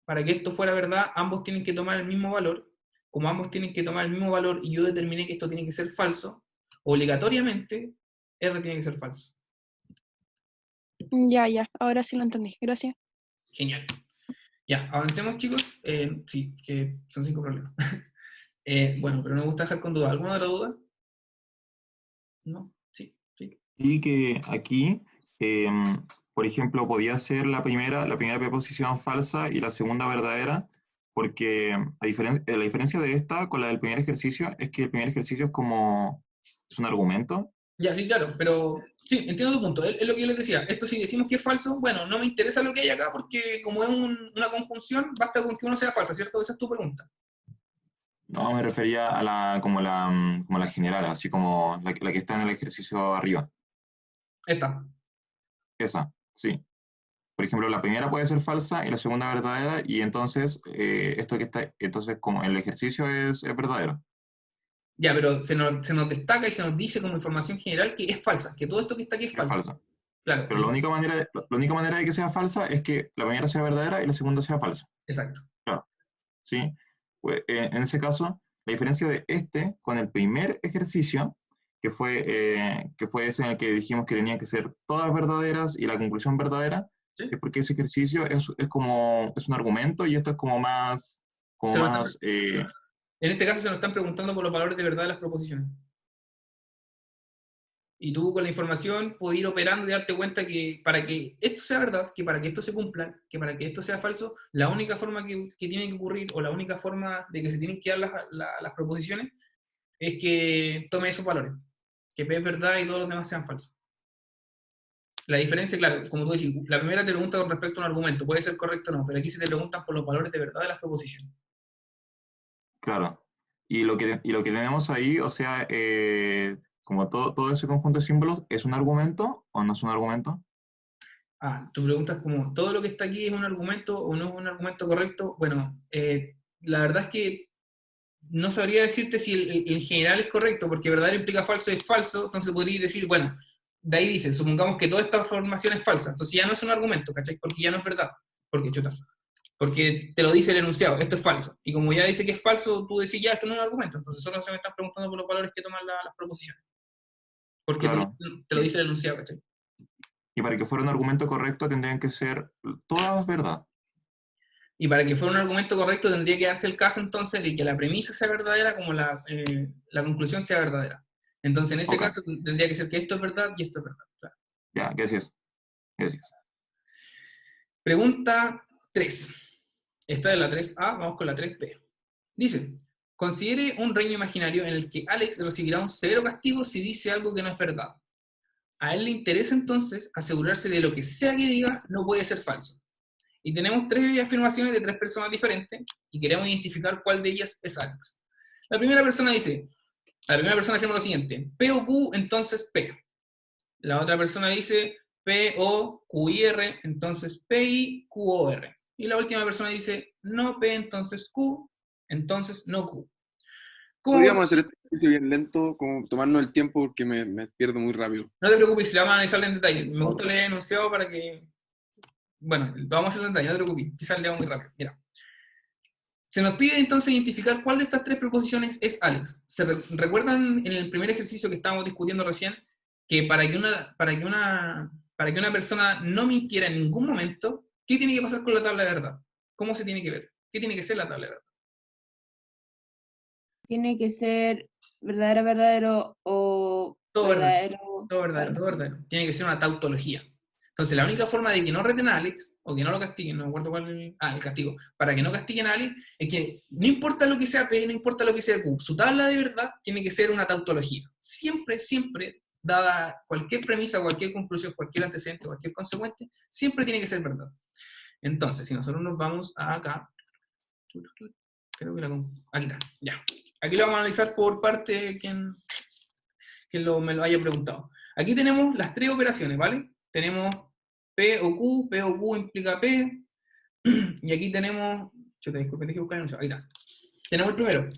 para que esto fuera verdad, ambos tienen que tomar el mismo valor. Como ambos tienen que tomar el mismo valor y yo determiné que esto tiene que ser falso, obligatoriamente R tiene que ser falso. Ya, ahora sí lo entendí. Gracias. Genial. Ya, avancemos, chicos. Sí, que son 5 problemas. Bueno, pero no me gusta dejar con duda. ¿Alguna otra duda? ¿No? Sí. Y que aquí, por ejemplo, podía ser la primera preposición falsa y la segunda verdadera, porque la diferencia de esta con la del primer ejercicio es que el primer ejercicio es un argumento. Ya, sí, claro, pero sí, entiendo tu punto. Es lo que yo les decía. Esto si decimos que es falso, bueno, no me interesa lo que hay acá porque como es una conjunción, basta con que uno sea falsa, ¿cierto? Esa es tu pregunta. No, me refería a como la general, así como la que está en el ejercicio arriba. Esta. Esa, sí. Por ejemplo, la primera puede ser falsa y la segunda verdadera, y entonces entonces como el ejercicio es verdadero. Ya, pero se nos destaca y se nos dice como información general que es falsa, que todo esto que está aquí es falso. Falsa. Claro. Pero la única manera de que sea falsa es que la primera sea verdadera y la segunda sea falsa. Exacto. Claro. ¿Sí? Pues, en ese caso, la diferencia de con el primer ejercicio, que fue ese en el que dijimos que tenían que ser todas verdaderas y la conclusión verdadera, ¿sí? Es porque ese ejercicio es un argumento y esto es como más... En este caso se nos están preguntando por los valores de verdad de las proposiciones. Y tú con la información puedes ir operando y darte cuenta que para que esto sea verdad, que para que esto se cumpla, que para que esto sea falso, la única forma que tiene que ocurrir, o la única forma de que se tienen que dar las proposiciones, es que tome esos valores. Que P es verdad y todos los demás sean falsos. La diferencia, claro, como tú decís, la primera te pregunta con respecto a un argumento, puede ser correcto o no, pero aquí se te preguntan por los valores de verdad de las proposiciones. Claro. Y lo que tenemos ahí, o sea, como todo ese conjunto de símbolos, ¿es un argumento o no es un argumento? Tu pregunta es como, ¿todo lo que está aquí es un argumento o no es un argumento correcto? Bueno, la verdad es que no sabría decirte si el general es correcto, porque verdadero implica falso es falso, entonces podría decir, bueno, de ahí dice, supongamos que toda esta formación es falsa, entonces ya no es un argumento, ¿cachai? Porque ya no es verdad, porque te lo dice el enunciado, esto es falso, y como ya dice que es falso, tú decís ya, esto no es un argumento, entonces solo se me están preguntando por los valores que toman las proposiciones, porque Claro. te lo dice el enunciado, ¿cachai? Y para que fuera un argumento correcto tendrían que ser todas verdad. Y para que fuera un argumento correcto tendría que darse el caso entonces de que la premisa sea verdadera como la conclusión sea verdadera. Entonces en ese caso tendría que ser que esto es verdad y esto es verdad. Claro. Ya, gracias. Pregunta 3. Esta es la 3A, vamos con la 3B. Dice, considere un reino imaginario en el que Alex recibirá un severo castigo si dice algo que no es verdad. A él le interesa entonces asegurarse de lo que sea que diga no puede ser falso. Y tenemos 3 afirmaciones de 3 personas diferentes y queremos identificar cuál de ellas es Alex. La primera persona afirma lo siguiente, P o Q, entonces P. La otra persona dice P o Q y R, entonces P y Q o R. Y la última persona dice no P, entonces Q, entonces no Q. Podríamos hacer este ejercicio bien lento, como tomarnos el tiempo porque me pierdo muy rápido. No te preocupes, si la vamos a analizar en detalle. Me gusta leer el enunciado para que... Bueno, lo vamos a hacer en detalle, no te preocupes, quizás leo muy rápido. Mira. Se nos pide entonces identificar cuál de estas tres proposiciones es Alex. ¿Recuerdan en el primer ejercicio que estábamos discutiendo recién que para que una persona no mintiera en ningún momento, ¿qué tiene que pasar con la tabla de verdad? ¿Cómo se tiene que ver? ¿Qué tiene que ser la tabla de verdad? Tiene que ser verdadero, verdadero o Todo verdadero. verdadero, Todo verdadero, todo falso. verdadero. Tiene que ser una tautología. Entonces, la única forma de que no reten a Alex, o que no lo castiguen, no me acuerdo cuál es el castigo, para que no castiguen a Alex, es que no importa lo que sea P, no importa lo que sea Q, su tabla de verdad tiene que ser una tautología. Siempre, siempre, dada cualquier premisa, cualquier conclusión, cualquier antecedente, cualquier consecuente, siempre tiene que ser verdad. Entonces, si nosotros nos vamos a acá, creo que aquí está, ya. Aquí lo vamos a analizar por parte quien me lo haya preguntado. Aquí tenemos las tres operaciones, ¿vale? Tenemos P o Q implica P, y aquí tenemos, disculpen, dejé buscar el enunciado, ahí está. Tenemos el primero,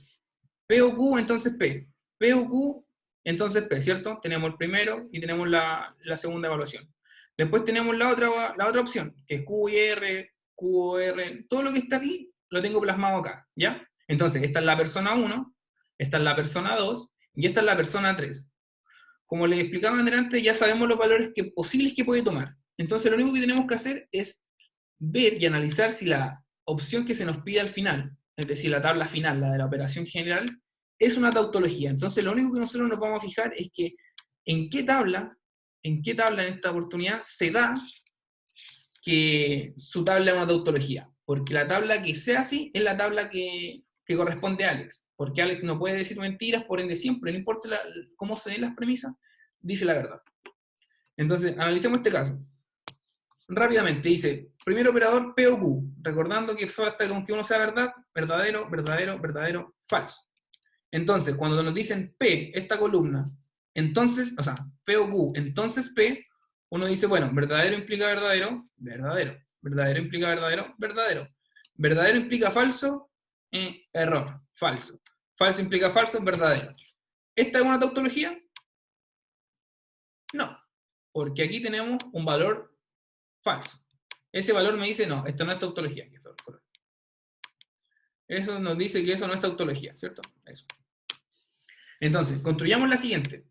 P o Q, entonces P o Q, entonces P, ¿cierto? Tenemos el primero y tenemos la segunda evaluación. Después tenemos la otra opción, que es Q y R, Q o R, todo lo que está aquí lo tengo plasmado acá, ¿ya? Entonces, esta es la persona 1, esta es la persona 2, y esta es la persona 3. Como les explicaba antes, ya sabemos los valores posibles que puede tomar. Entonces, lo único que tenemos que hacer es ver y analizar si la opción que se nos pide al final, es decir, la tabla final, la de la operación general, es una tautología. Entonces, lo único que nosotros nos vamos a fijar es que en qué tabla en esta oportunidad se da que su tabla es una tautología. Porque la tabla que sea así es la tabla que corresponde a Alex. Porque Alex no puede decir mentiras, por ende siempre, no importa cómo se den las premisas, dice la verdad. Entonces, analicemos este caso. Rápidamente, dice, primer operador P o Q, recordando que basta con que uno sea verdad, verdadero, verdadero, verdadero, falso. Entonces, cuando nos dicen P, esta columna, entonces, o sea, P o Q, entonces P, uno dice, bueno, verdadero implica verdadero, verdadero. Verdadero implica verdadero, verdadero. Verdadero implica falso, error, falso. Falso implica falso, verdadero. ¿Esta es una tautología? No, porque aquí tenemos un valor falso. Ese valor me dice, no, esto no es tautología. Eso nos dice que eso no es tautología, ¿cierto? Eso. Entonces, construyamos la siguiente.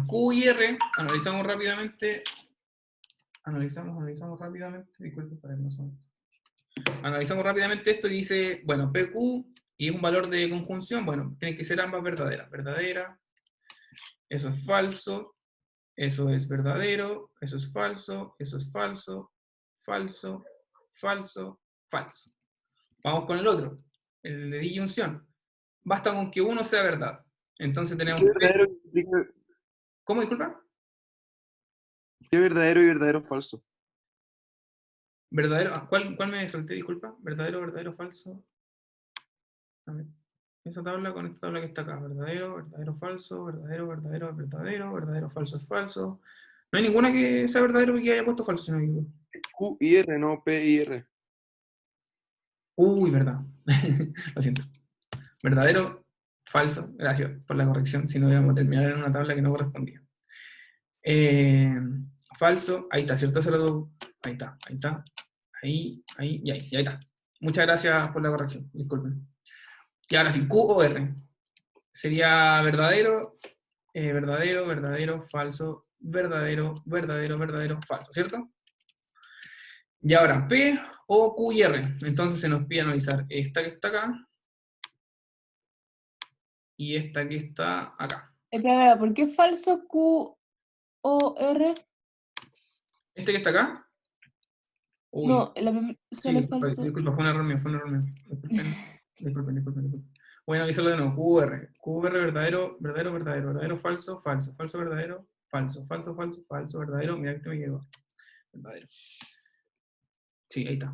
Q y R, analizamos rápidamente. Analizamos rápidamente. Disculpen, para no son. Analizamos rápidamente esto y dice, bueno, PQ y un valor de conjunción, bueno, tienen que ser ambas verdaderas. Verdadera, eso es falso, eso es verdadero, eso es falso, eso es falso, falso, falso, falso. Vamos con el otro, el de disyunción. Basta con que uno sea verdad. Entonces tenemos... ¿Cómo, disculpa? ¿Qué verdadero y verdadero falso? Verdadero, ¿cuál me salté, disculpa? Verdadero, verdadero, falso. A ver, esa tabla con esta tabla que está acá. Verdadero, verdadero, falso, verdadero, verdadero, verdadero, verdadero, falso es falso. No hay ninguna que sea verdadero y que haya puesto falso, si no me equivoco. Q y R, no P y R. Uy, verdad. Lo siento. Verdadero, falso. Gracias por la corrección, si no íbamos a terminar en una tabla que no correspondía. Falso, ahí está, ¿cierto? Ahí está, ahí está. Ahí, y ahí está. Muchas gracias por la corrección, disculpen. Y ahora sí, Q o R. Sería verdadero, verdadero, verdadero, falso, verdadero, verdadero, verdadero, falso, ¿cierto? Y ahora, P o Q y R. Entonces se nos pide analizar esta que está acá y esta que está acá. Espera, ¿por qué es falso Q o R? ¿Este que está acá? Uy. No, la primera sale Sí, falso. disculpa, fue un error mío, Disculpen. Voy a analizarlo de nuevo. QR. QR, verdadero, verdadero, verdadero, verdadero, falso, falso, falso, verdadero, falso, falso, falso, falso, verdadero. Mira que me quedó. Verdadero. Sí, ahí está.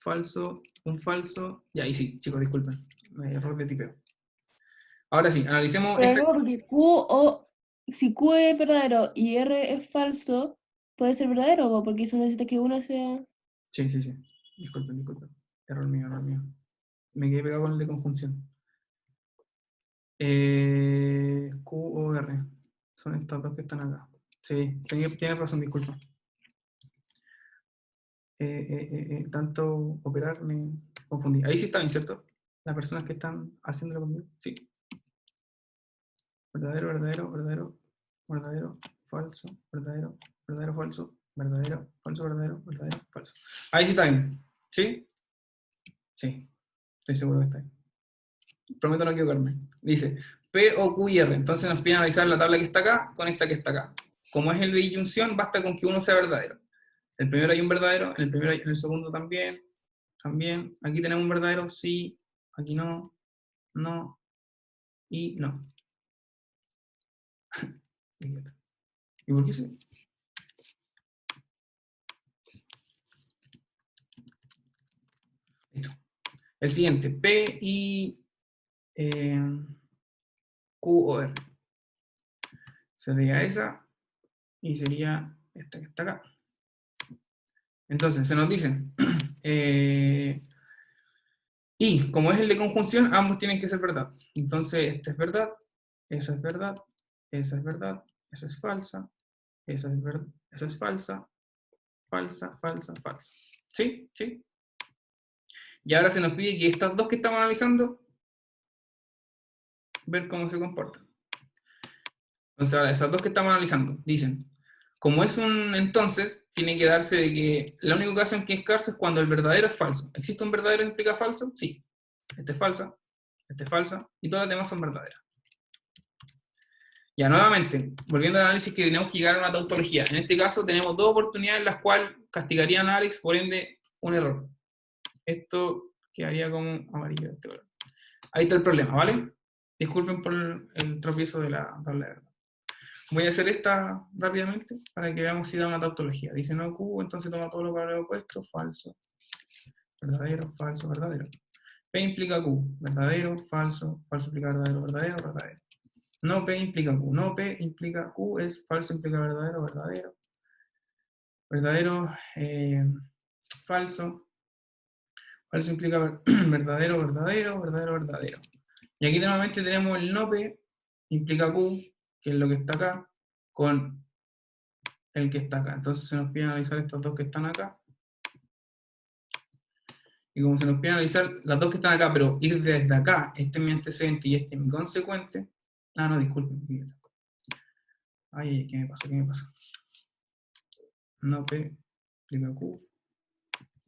Falso, un falso. Y ahí sí, chicos, disculpen. Error de tipeo. Ahora sí, analicemos Pero esta. no, porque si Q es verdadero y R es falso, puede ser verdadero, porque eso necesita que uno sea... Sí. Disculpen. Error mío. Me quedé pegado con el de conjunción. Q o R. Son estas dos que están acá. Sí, tienes razón, disculpa. Tanto operarme. confundí. Ahí sí está bien, ¿cierto? Las personas que están haciéndolo conmigo. Sí. Verdadero, verdadero, verdadero, verdadero, falso, verdadero, verdadero, falso, verdadero, falso, verdadero, verdadero, falso. Ahí sí está bien. ¿Sí? Sí. Estoy seguro que está bien. Prometo no equivocarme. Dice P, O, Q y R. Entonces nos piden analizar la tabla que está acá con esta que está acá. Como es el de disyunción, basta con que uno sea verdadero. En el primero hay un verdadero, en el primero en el segundo también. También. Aquí tenemos un verdadero, sí. Aquí no. No. Y no. ¿Y por qué sí? Listo. El siguiente. P, I, Q o R. Sería esa. Y sería esta que está acá. Entonces, se nos dicen. Y como es el de conjunción, ambos tienen que ser verdad. Entonces, este es verdad, esa es verdad, esa es verdad, esa es falsa, esa es verdad, esa es falsa, falsa, falsa, falsa. ¿Sí? ¿Sí? Y ahora se nos pide que estas dos que estamos analizando, ver cómo se comportan. Entonces, ahora, esas dos que estamos analizando, dicen, como es un entonces, tiene que darse de que el único caso en que es escaso es cuando el verdadero es falso. ¿Existe un verdadero que implica falso? Sí. Este es falsa, este es falsa, y todas las demás son verdaderas. Ya, nuevamente, volviendo al análisis que tenemos que llegar a una tautología. En este caso tenemos dos oportunidades en las cuales castigarían a Alex, por ende, un error. Esto quedaría como amarillo de este color. Ahí está el problema, ¿vale? Disculpen por el tropiezo de la tabla de verdad. Voy a hacer esta rápidamente para que veamos si da una tautología. Dice no Q, entonces toma todo lo para el opuesto, falso, verdadero, falso, verdadero. P implica Q, verdadero, falso, falso implica verdadero, verdadero, verdadero. No P implica Q, no P implica Q, es falso implica verdadero, verdadero. Verdadero, falso. Falso implica verdadero, verdadero, verdadero, verdadero. Y aquí nuevamente tenemos el no P implica Q, que es lo que está acá, con el que está acá. Entonces se nos pide analizar estos dos que están acá. Y como se nos pide analizar las dos que están acá, pero ir desde acá, este es mi antecedente y este es mi consecuente. Ah, no, disculpen. Ay, ¿qué me pasa? ¿Qué me pasa? No P implica Q.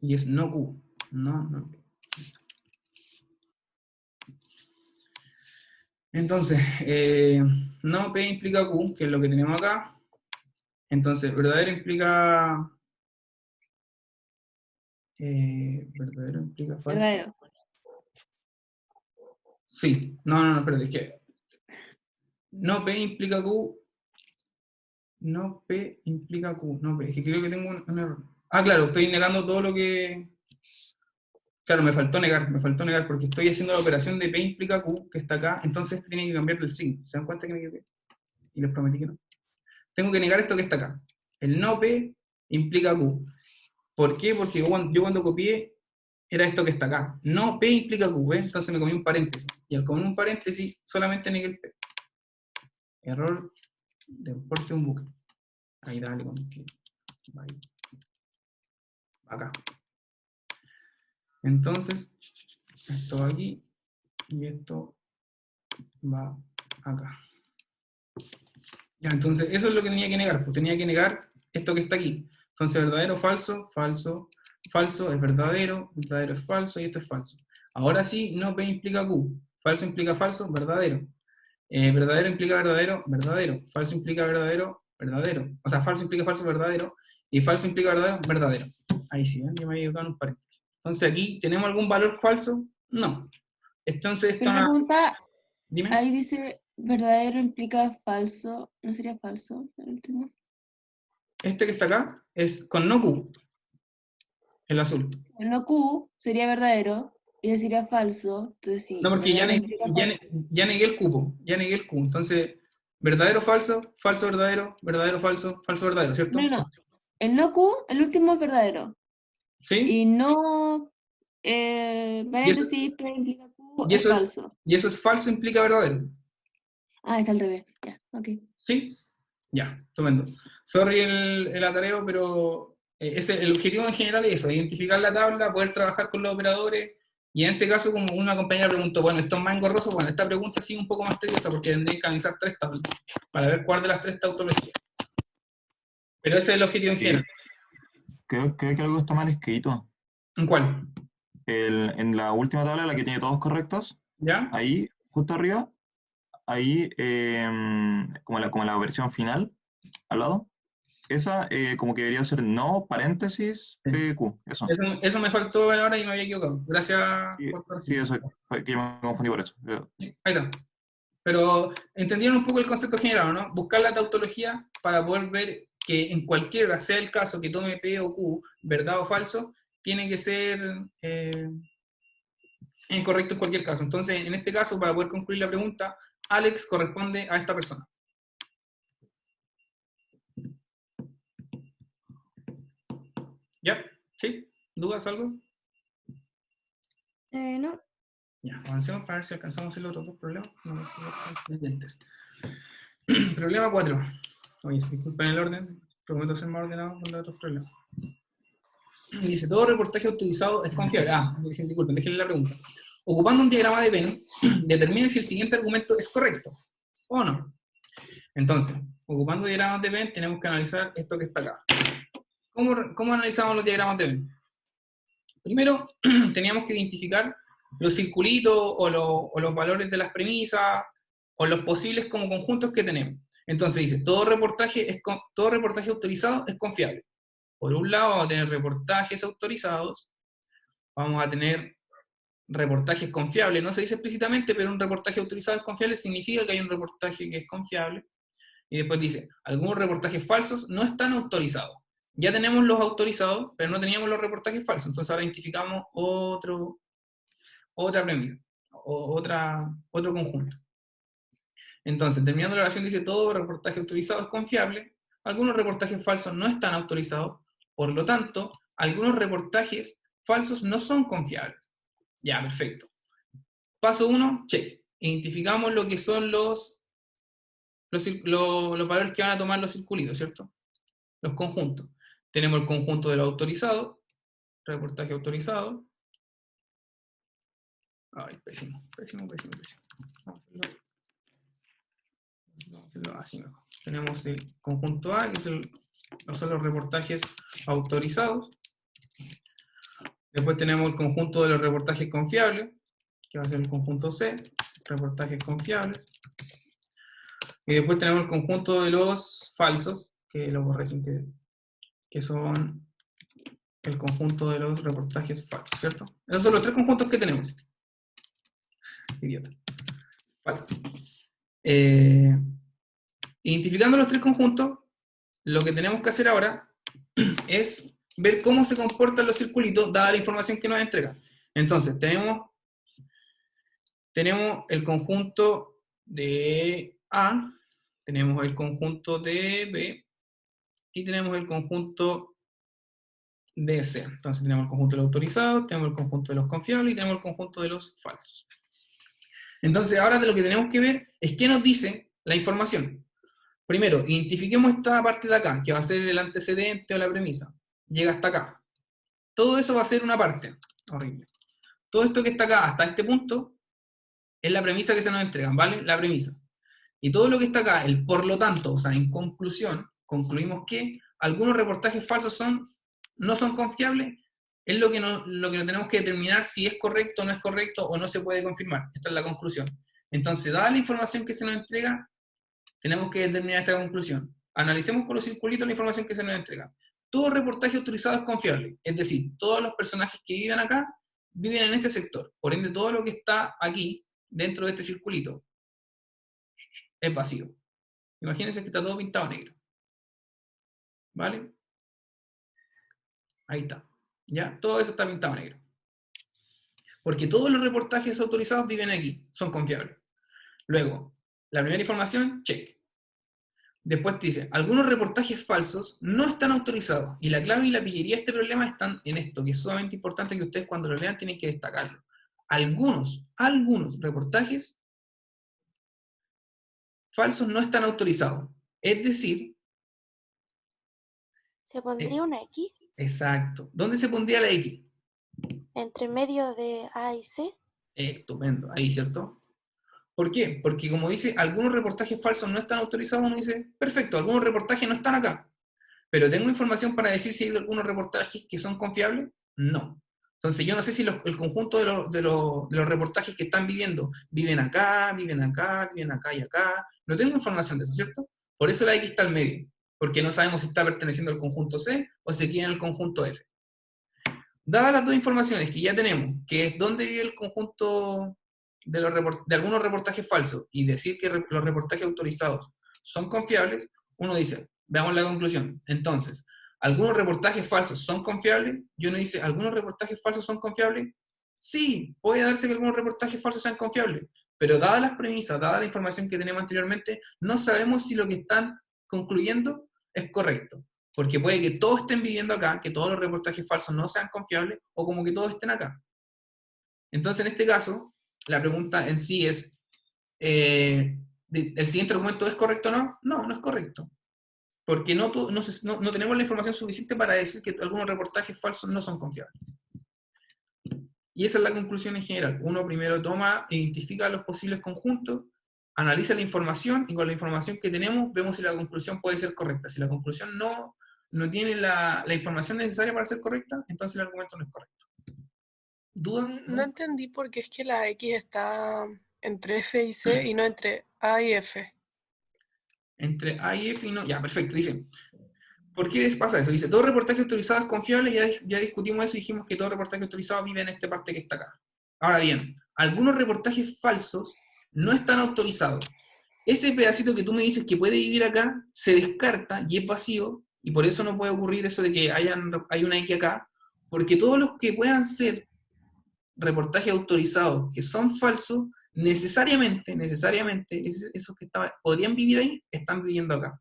Y es no Q. No. Entonces, no P implica Q, que es lo que tenemos acá. Entonces, verdadero implica... verdadero implica falso. Verdadero. Sí. No, espérate, es que... No P implica Q. No P implica Q. No P, es que creo que tengo un error. Ah, claro, estoy negando todo lo que... Claro, me faltó negar, porque estoy haciendo la operación de P implica Q, que está acá, entonces tiene que cambiar del signo. ¿Se dan cuenta que me equivoqué? Y les prometí que no. Tengo que negar esto que está acá. El no P implica Q. ¿Por qué? Porque yo cuando copié era esto que está acá. No P implica Q, ¿ves? Entonces me comí un paréntesis. Y al comer un paréntesis, solamente negué el P. Error de porte un buque. Ahí dale con que... Ahí. Acá. Entonces, esto va aquí y esto va acá. Ya, entonces eso es lo que tenía que negar. Pues tenía que negar esto que está aquí. Entonces, verdadero, falso, falso, falso es verdadero, verdadero es falso y esto es falso. Ahora sí, no P implica Q. Falso implica falso, verdadero. Verdadero implica verdadero, verdadero. Falso implica verdadero, verdadero. O sea, falso implica falso, verdadero. Y falso implica verdadero, verdadero. Ahí sí, ¿ven? Yo me he equivocado en un paréntesis. Entonces, aquí, ¿tenemos algún valor falso? No. Entonces, esto Pero una pregunta, Dime. ahí dice verdadero implica falso. ¿No sería falso el último? Este que está acá es con no Q. El azul. El no Q sería verdadero y ese sería falso. Entonces sí, No, porque verdadero implica falso. ya negué el cupo. Ya negué el Q. Entonces, verdadero, falso, falso, verdadero, verdadero, falso, falso, verdadero, ¿cierto? No. El no Q, el último es verdadero. ¿Sí? Y no paréntesis, P implica Q y es eso falso. Y eso es falso implica verdadero. Ah, está al revés. Ya, ok. ¿Sí? Ya, estupendo. Sorry el atareo, pero el objetivo en general es eso, identificar la tabla, poder trabajar con los operadores, Y en este caso, como una compañera preguntó, bueno, esto es más engorroso, bueno, esta pregunta sí es un poco más tediosa porque tendría que analizar 3 tablas para ver cuál de las 3 tautologías. Pero ese es el objetivo en Sí. general. Creo que algo está mal escrito. ¿En cuál? En la última tabla, la que tiene todos correctos, ¿Ya? ahí, justo arriba, ahí, como la versión final, al lado, esa como que debería ser no paréntesis PQ, eso. Eso me faltó ahora y me había equivocado. Gracias Sí, por sí, corregir. eso, fue que yo me confundí por eso. Sí, ahí está. Pero entendieron un poco el concepto general, ¿no? Buscar la tautología para poder ver que en cualquiera sea el caso que tome P o Q, verdad o falso, tiene que ser incorrecto en cualquier caso. Entonces, en este caso, para poder concluir la pregunta, Alex corresponde a esta persona. ¿Ya? ¿Sí? ¿Dudas algo? No. Ya, avancemos para ver si alcanzamos el otro dos problemas. No, pendientes. Problema 4. Oye, si disculpen el orden, prometo ser más ordenado con los otros problemas. Dice, todo reportaje autorizado es confiable. Disculpen, déjenle la pregunta. Ocupando un diagrama de Venn, determine si el siguiente argumento es correcto o no. Entonces, ocupando diagramas de Venn, tenemos que analizar esto que está acá. ¿Cómo analizamos los diagramas de Venn? Primero, teníamos que identificar los circulitos o los valores de las premisas o los posibles como conjuntos que tenemos. Entonces dice, todo reportaje autorizado es confiable. Por un lado vamos a tener reportajes autorizados, vamos a tener reportajes confiables, no se dice explícitamente, pero un reportaje autorizado es confiable significa que hay un reportaje que es confiable. Y después dice, algunos reportajes falsos no están autorizados. Ya tenemos los autorizados, pero no teníamos los reportajes falsos. Entonces ahora identificamos otra premisa, otro conjunto. Entonces, terminando la oración, dice, todo reportaje autorizado es confiable, algunos reportajes falsos no están autorizados, por lo tanto, algunos reportajes falsos no son confiables. Ya, perfecto. Paso 1, check. Identificamos lo que son los valores que van a tomar los circulitos, ¿cierto? Los conjuntos. Tenemos el conjunto de lo autorizado, reportaje autorizado. Ay, pésimo. Vamos a hacerlo así mejor. Tenemos el conjunto A, que son los reportajes autorizados. Después tenemos el conjunto de los reportajes confiables, que va a ser el conjunto C, reportajes confiables. Y después tenemos el conjunto de los falsos, que lo corrigen, que son el conjunto de los reportajes falsos, ¿cierto? Esos son los 3 conjuntos que tenemos. Idiota. Falsos. Identificando los 3 conjuntos, lo que tenemos que hacer ahora es ver cómo se comportan los circulitos dada la información que nos entrega. Entonces, tenemos el conjunto de A, tenemos el conjunto de B, y tenemos el conjunto de C. Entonces tenemos el conjunto de los autorizados, tenemos el conjunto de los confiables y tenemos el conjunto de los falsos. Entonces ahora de lo que tenemos que ver es qué nos dice la información. Primero, identifiquemos esta parte de acá, que va a ser el antecedente o la premisa. Llega hasta acá. Todo eso va a ser una parte. Horrible. Todo esto que está acá hasta este punto es la premisa que se nos entregan, ¿vale? La premisa. Y todo lo que está acá, el por lo tanto, o sea, en conclusión, concluimos que algunos reportajes falsos no son confiables, es lo que no tenemos que determinar si es correcto o no es correcto o no se puede confirmar. Esta es la conclusión. Entonces, dada la información que se nos entrega, tenemos que determinar esta conclusión. Analicemos por los circulitos la información que se nos entrega. Todo reportaje autorizado es confiable, es decir, todos los personajes que viven acá viven en este sector. Por ende, todo lo que está aquí, dentro de este circulito, es vacío. Imagínense que está todo pintado negro. ¿Vale? Ahí está. ¿Ya? Todo eso está pintado negro. Porque todos los reportajes autorizados viven aquí, son confiables. Luego, la primera información, check. Después dice, algunos reportajes falsos no están autorizados. Y la clave y la pillería de este problema están en esto, que es sumamente importante que ustedes cuando lo lean tienen que destacarlo. Algunos reportajes falsos no están autorizados. Es decir... ¿Se pondría una X? Exacto. ¿Dónde se pondría la X? Entre medio de A y C. Estupendo, ahí, ¿cierto? ¿Por qué? Porque como dice, algunos reportajes falsos no están autorizados, uno dice, perfecto, algunos reportajes no están acá, pero ¿tengo información para decir si hay algunos reportajes que son confiables? No. Entonces yo no sé si el conjunto de los reportajes que están viviendo, viven acá, viven acá, viven acá y acá. No tengo información de eso, ¿cierto? Por eso la X está al medio, porque no sabemos si está perteneciendo al conjunto C o se queda en el conjunto F. Dadas las dos informaciones que ya tenemos, que es dónde vive el conjunto de algunos reportajes falsos y decir que los reportajes autorizados son confiables, uno dice, veamos la conclusión. Entonces, ¿algunos reportajes falsos son confiables? Y uno dice, ¿algunos reportajes falsos son confiables? Sí, puede darse que algunos reportajes falsos sean confiables, pero dadas las premisas, dada la información que tenemos anteriormente, no sabemos si lo que están concluyendo es correcto. Porque puede que todos estén viviendo acá, que todos los reportajes falsos no sean confiables, o como que todos estén acá. Entonces, en este caso, la pregunta en sí es, ¿el siguiente argumento es correcto o no? No, no es correcto. Porque no tenemos la información suficiente para decir que algunos reportajes falsos no son confiables. Y esa es la conclusión en general. Uno primero toma, identifica los posibles conjuntos, analiza la información, y con la información que tenemos vemos si la conclusión puede ser correcta. Si la conclusión no tiene la información necesaria para ser correcta, entonces el argumento no es correcto. ¿Duda? No entendí por qué es que la X está entre F y C y no entre A y F. Entre A y F y no. Ya, perfecto. Dice, ¿por qué pasa eso? Dice, todo reportaje autorizado es confiable, ya discutimos eso y dijimos que todo reportaje autorizado vive en esta parte que está acá. Ahora bien, algunos reportajes falsos no están autorizados. Ese pedacito que tú me dices que puede vivir acá, se descarta y es vacío, y por eso no puede ocurrir eso de que hay una X acá, porque todos los que puedan ser reportajes autorizados que son falsos, necesariamente, esos que podrían vivir ahí, están viviendo acá.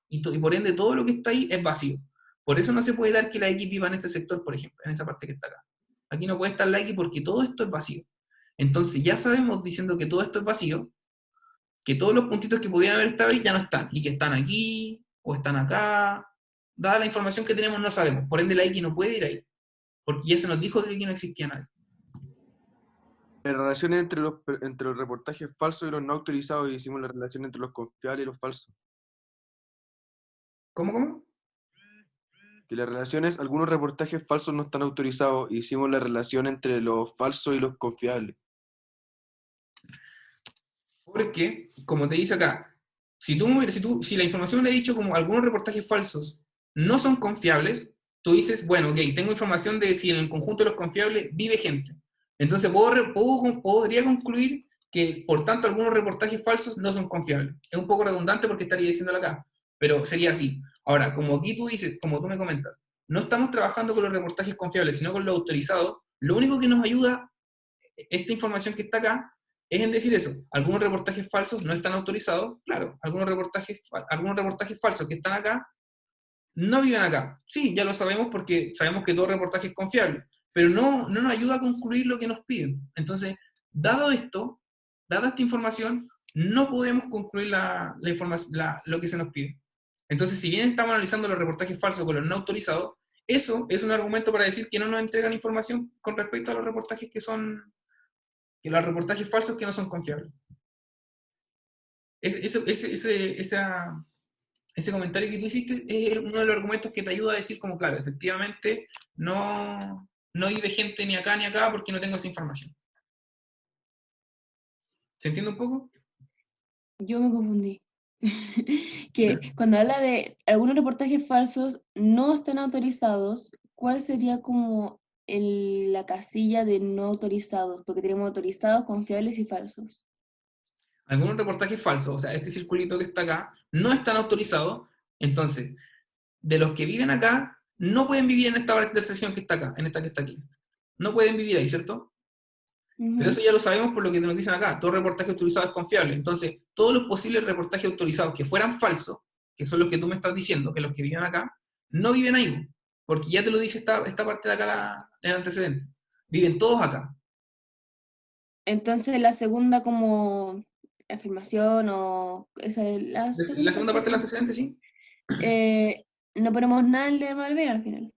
Y por ende, todo lo que está ahí es vacío. Por eso no se puede dar que la X viva en este sector, por ejemplo, en esa parte que está acá. Aquí no puede estar la X porque todo esto es vacío. Entonces ya sabemos, diciendo que todo esto es vacío, que todos los puntitos que pudieran haber estado ahí ya no están, y que están aquí, o están acá. Dada la información que tenemos, no sabemos. Por ende, la X no puede ir ahí, porque ya se nos dijo que aquí no existía nadie. Las relaciones entre los reportajes falsos y los no autorizados, y hicimos la relación entre los confiables y los falsos. ¿Cómo? Que las relaciones, algunos reportajes falsos no están autorizados, y hicimos la relación entre los falsos y los confiables. Porque, como te dice acá, si la información le he dicho como algunos reportajes falsos no son confiables, tú dices, bueno, ok, tengo información de si en el conjunto de los confiables vive gente. Entonces podría concluir que, por tanto, algunos reportajes falsos no son confiables. Es un poco redundante porque estaría diciéndolo acá, pero sería así. Ahora, como aquí tú dices, como tú me comentas, no estamos trabajando con los reportajes confiables, sino con los autorizados, lo único que nos ayuda esta información que está acá es en decir eso. Algunos reportajes falsos no están autorizados, claro. Algunos reportajes falsos que están acá no viven acá. Sí, ya lo sabemos porque sabemos que todo reportaje es confiable, pero no nos ayuda a concluir lo que nos piden. Entonces, dada esta información, no podemos concluir lo que se nos pide. Entonces, si bien estamos analizando los reportajes falsos con los no autorizados, eso es un argumento para decir que no nos entregan información con respecto a los reportajes los reportajes falsos que no son confiables. Ese comentario que tú hiciste es uno de los argumentos que te ayuda a decir como, claro, efectivamente no vive gente ni acá ni acá porque no tengo esa información. ¿Se entiende un poco? Yo me confundí. Que cuando habla de algunos reportajes falsos no están autorizados, ¿cuál sería como la casilla de no autorizados? Porque tenemos autorizados, confiables y falsos. Algunos reportajes falsos, o sea, este circulito que está acá, no están autorizados. Entonces, de los que viven acá, no pueden vivir en esta intersección que está acá, en esta que está aquí. No pueden vivir ahí, ¿cierto? Pero eso ya lo sabemos por lo que nos dicen acá. Todo reportaje autorizado es confiable. Entonces, todos los posibles reportajes autorizados que fueran falsos, que son los que tú me estás diciendo, que los que viven acá, no viven ahí. Porque ya te lo dice esta parte de acá, el antecedente. Viven todos acá. Entonces, la segunda como afirmación o esa es La segunda parte del antecedente, sí. No ponemos nada en el de Malvera al final.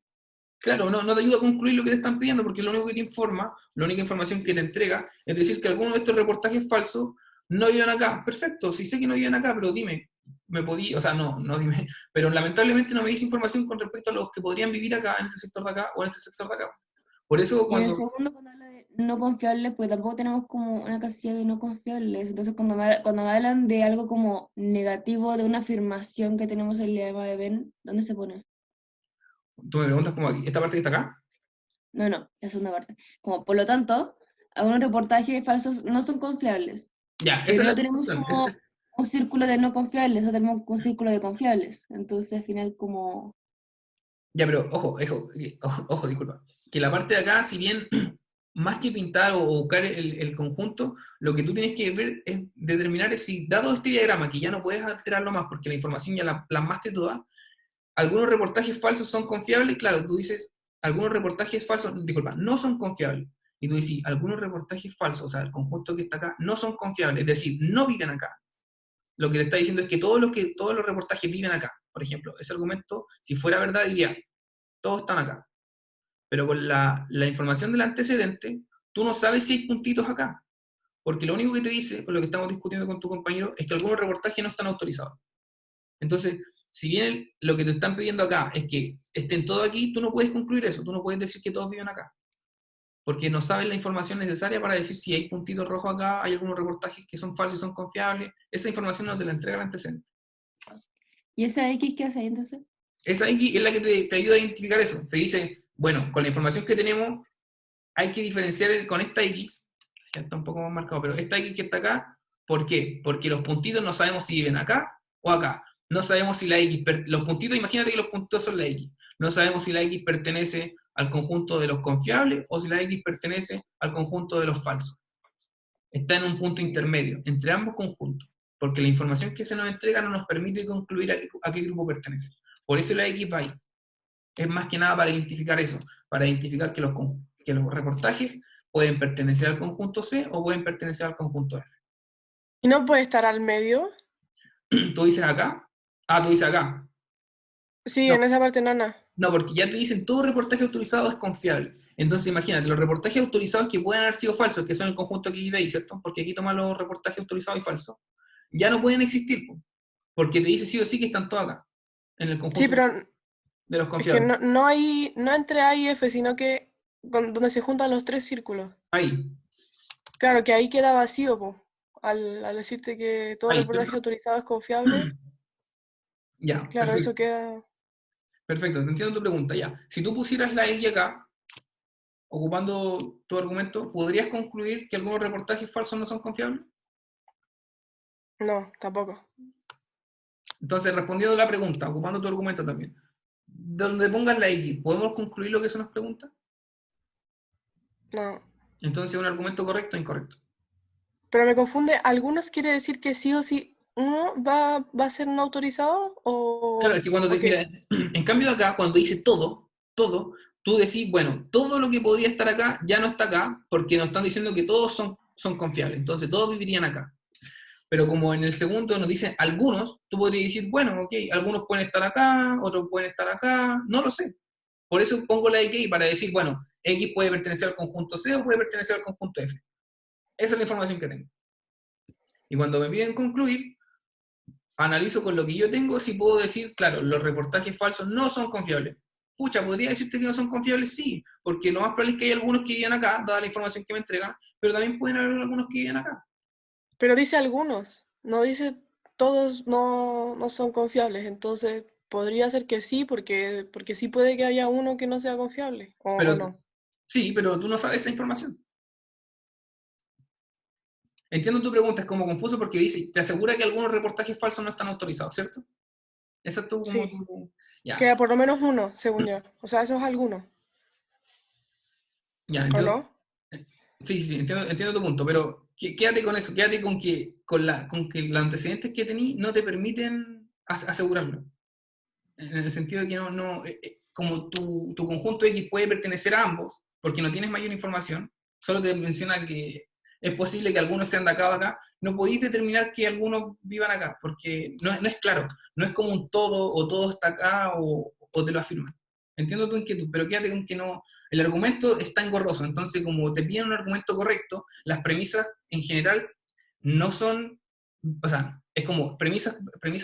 Claro, no te ayuda a concluir lo que te están pidiendo, porque lo único que te informa, la única información que te entrega, es decir que algunos de estos reportajes falsos no viven acá. Perfecto, si sé que no viven acá, pero dime, me podí, o sea, no dime, pero lamentablemente no me dice información con respecto a los que podrían vivir acá, en este sector de acá, o en este sector de acá. Por eso Y en el cuando... segundo, cuando habla de no confiables, pues tampoco tenemos como una casilla de no confiables. Entonces, cuando me hablan de algo como negativo, de una afirmación que tenemos el lema de Ben, ¿dónde se pone? Tú me preguntas como aquí, ¿esta parte que está acá? No, la segunda parte. Como, por lo tanto, algunos reportajes falsos no son confiables. Ya, esa Pero es la no tenemos conclusión. como un círculo de no confiables, no tenemos un círculo de confiables. Entonces, al final, como... Ya, pero ojo, disculpa. Que la parte de acá, si bien más que pintar o buscar el conjunto, lo que tú tienes que ver es determinar es si, dado este diagrama, que ya no puedes alterarlo más porque la información ya la plasmaste toda, algunos reportajes falsos son confiables, claro, tú dices, algunos reportajes falsos, disculpa, no son confiables. Y tú dices, sí, algunos reportajes falsos, o sea, el conjunto que está acá, no son confiables, es decir, no viven acá. Lo que te está diciendo es que todos los reportajes viven acá. Por ejemplo, ese argumento, si fuera verdad, diría, todos están acá. Pero con la información del antecedente, tú no sabes si hay puntitos acá. Porque lo único que te dice, con lo que estamos discutiendo con tu compañero, es que algunos reportajes no están autorizados. Entonces, si bien lo que te están pidiendo acá es que estén todos aquí, tú no puedes concluir eso, tú no puedes decir que todos viven acá. Porque no sabes la información necesaria para decir si hay puntitos rojos acá, hay algunos reportajes que son falsos y son confiables. Esa información no te la entrega el antecedente. ¿Y esa X qué hace ahí entonces? Esa X es la que te ayuda a identificar eso. Te dice, bueno, con la información que tenemos, hay que diferenciar con esta X, ya está un poco más marcado, pero esta X que está acá, ¿por qué? Porque los puntitos no sabemos si viven acá o acá. No sabemos si la X, los puntitos, imagínate que los puntitos son la X. No sabemos si la X pertenece al conjunto de los confiables o si la X pertenece al conjunto de los falsos. Está en un punto intermedio entre ambos conjuntos, porque la información que se nos entrega no nos permite concluir a qué grupo pertenece. Por eso la X va ahí. Es más que nada para identificar eso, para identificar que los reportajes pueden pertenecer al conjunto C o pueden pertenecer al conjunto F. ¿Y no puede estar al medio? ¿Tú dices acá? Ah, tú dices acá. Sí, No, en esa parte nana. no, porque ya te dicen todo reportaje autorizado es confiable. Entonces imagínate, los reportajes autorizados que pueden haber sido falsos, que son el conjunto que vive ahí, ¿cierto? Porque aquí toma los reportajes autorizados y falsos, ya no pueden existir, porque te dice sí o sí que están todos acá, en el conjunto Sí, pero de los es que confiables. no entre A y F, sino que donde se juntan los tres círculos. Ahí, Claro, que ahí queda vacío, po. Al decirte que todo ahí, reportaje autorizado es confiable, ya, claro, perfecto. eso queda... Perfecto, te entiendo tu pregunta, ya. Si tú pusieras la X acá, ocupando tu argumento, ¿podrías concluir que algunos reportajes falsos no son confiables? No, tampoco. Entonces, respondiendo a la pregunta, ocupando tu argumento también, donde pongas la X, ¿podemos concluir lo que se nos pregunta? No. Entonces, ¿un argumento correcto o incorrecto? Pero me confunde, ¿algunos quiere decir que sí o sí uno va a ser no autorizado? Claro, es que cuando ¿O qué? mira, en cambio de acá, cuando dice todo, tú decís, bueno, todo lo que podría estar acá ya no está acá, porque nos están diciendo que todos son confiables, entonces todos vivirían acá. Pero como en el segundo nos dicen algunos, tú podrías decir, bueno, ok, algunos pueden estar acá, otros pueden estar acá, no lo sé. Por eso pongo la X para decir, bueno, X puede pertenecer al conjunto C o puede pertenecer al conjunto F. Esa es la información que tengo. Y cuando me piden concluir, analizo con lo que yo tengo si puedo decir, claro, los reportajes falsos no son confiables. Pucha, ¿podría decirte que no son confiables? Sí, porque lo más probable es que hay algunos que viven acá, dada la información que me entregan, pero también pueden haber algunos que viven acá. Pero dice algunos, no dice todos no son confiables, entonces podría ser que sí, porque sí puede que haya uno que no sea confiable, o Pero, no. sí, pero tú no sabes esa información. Entiendo tu pregunta, es como confuso porque dice, te asegura que algunos reportajes falsos no están autorizados, ¿cierto? Esa es tu, como Sí, tu... Ya, queda por lo menos uno, según yo. O sea, eso es alguno, ya, ¿o entiendo. no? Sí, entiendo tu punto, pero quédate con eso, quédate con que los antecedentes que tení no te permiten asegurarlo. En el sentido de que como tu conjunto X puede pertenecer a ambos, porque no tienes mayor información, solo te menciona que es posible que algunos sean de acá o de acá, no podéis determinar que algunos vivan acá, porque no es claro, no es como un todo, o todo está acá, o te lo afirman. entiendo tu inquietud, pero quédate con que no, el argumento está engorroso, entonces como te piden un argumento correcto, las premisas en general no son, o sea, es como premisas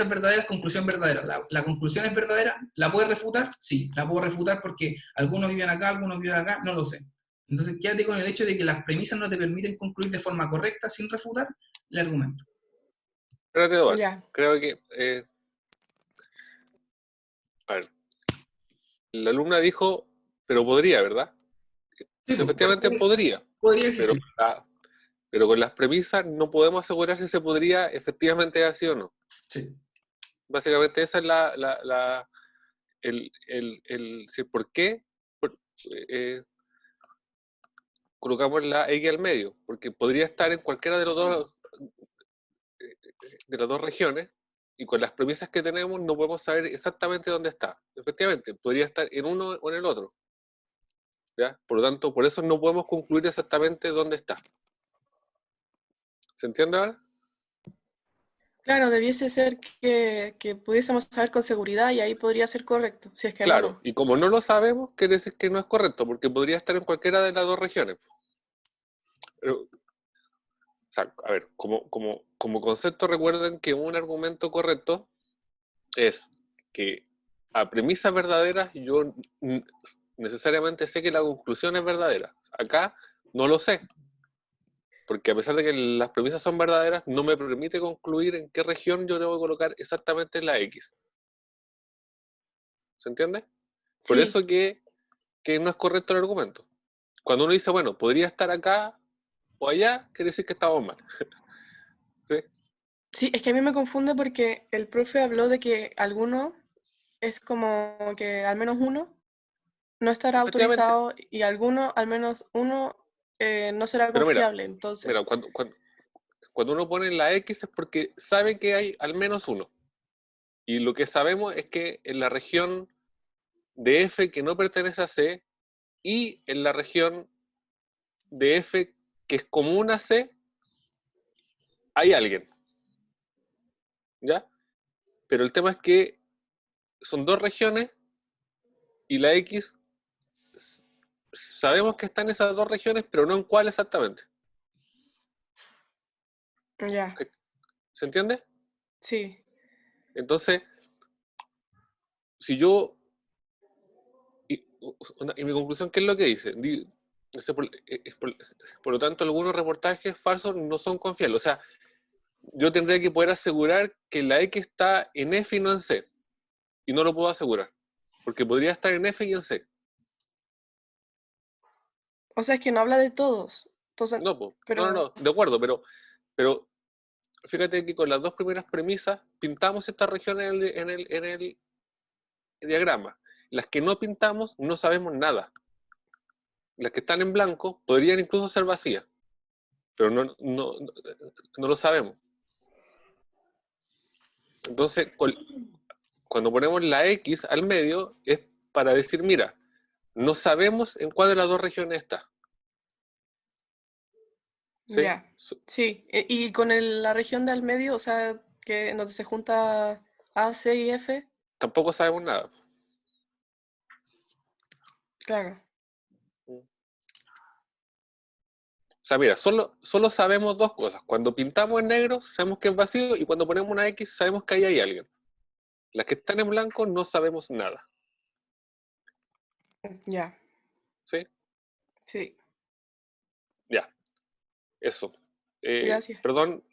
verdaderas, conclusión verdadera. La conclusión es verdadera, ¿la puedes refutar? Sí, la puedo refutar porque algunos viven acá, algunos viven acá, no lo sé. Entonces quédate con el hecho de que las premisas no te permiten concluir de forma correcta sin refutar el argumento. Espérate, Eduardo. Ya. Creo que, a ver, la alumna dijo, pero podría, ¿verdad? Sí, Sí, efectivamente podría, podría pero, existir. pero con las premisas no podemos asegurar si se podría efectivamente así o no. Sí. Básicamente esa es si por qué eh, colocamos la X al medio, porque podría estar en cualquiera de las dos regiones, y con las premisas que tenemos no podemos saber exactamente dónde está. Efectivamente, podría estar en uno o en el otro. ¿Ya? Por lo tanto, por eso no podemos concluir exactamente dónde está. ¿Se entiende ahora? Claro, debiese ser que pudiésemos saber con seguridad y ahí podría ser correcto. Si es que Claro, no. y como no lo sabemos, quiere decir que no es correcto, porque podría estar en cualquiera de las dos regiones. Pero, o sea, a ver, como concepto, recuerden que un argumento correcto es que a premisas verdaderas yo necesariamente sé que la conclusión es verdadera. Acá no lo sé, porque a pesar de que las premisas son verdaderas, no me permite concluir en qué región yo debo colocar exactamente la X. ¿Se entiende? Por Sí, eso que no es correcto el argumento. Cuando uno dice, bueno, podría estar acá o allá, quiere decir que estamos mal. ¿Sí? sí, es que a mí me confunde porque el profe habló de que alguno es como que al menos uno no estará Efectivamente. autorizado y alguno, al menos uno, no será Pero mira, confiable. Entonces, mira, cuando uno pone la X es porque sabe que hay al menos uno. Y lo que sabemos es que en la región de F que no pertenece a C y en la región de F que es común a C, hay alguien. ¿Ya? Pero el tema es que son dos regiones y la X sabemos que está en esas dos regiones, pero no en cuál exactamente. ya, ¿Se entiende? sí, Entonces, si yo... Y mi conclusión, ¿qué es lo que dice? Por lo tanto, algunos reportajes falsos no son confiables. O sea, yo tendría que poder asegurar que la X está en F y no en C. Y no lo puedo asegurar. Porque podría estar en F y en C. o sea, es que no habla de todos. Entonces, No, pues, pero, no, de acuerdo, pero fíjate que con las dos primeras premisas pintamos esta región en el diagrama. Las que no pintamos no sabemos nada. Las que están en blanco podrían incluso ser vacías, pero no lo sabemos. Entonces, cuando ponemos la X al medio es para decir, mira, no sabemos en cuál de las dos regiones está. ¿Sí? ya, sí. Y con la región del medio, o sea, que donde se junta A, C y F, Tampoco sabemos nada. claro, O sea, mira, solo sabemos dos cosas. Cuando pintamos en negro, sabemos que es vacío, y cuando ponemos una X, sabemos que ahí hay alguien. Las que están en blanco no sabemos nada. ya, ¿Sí? sí, Ya, eso. gracias. Perdón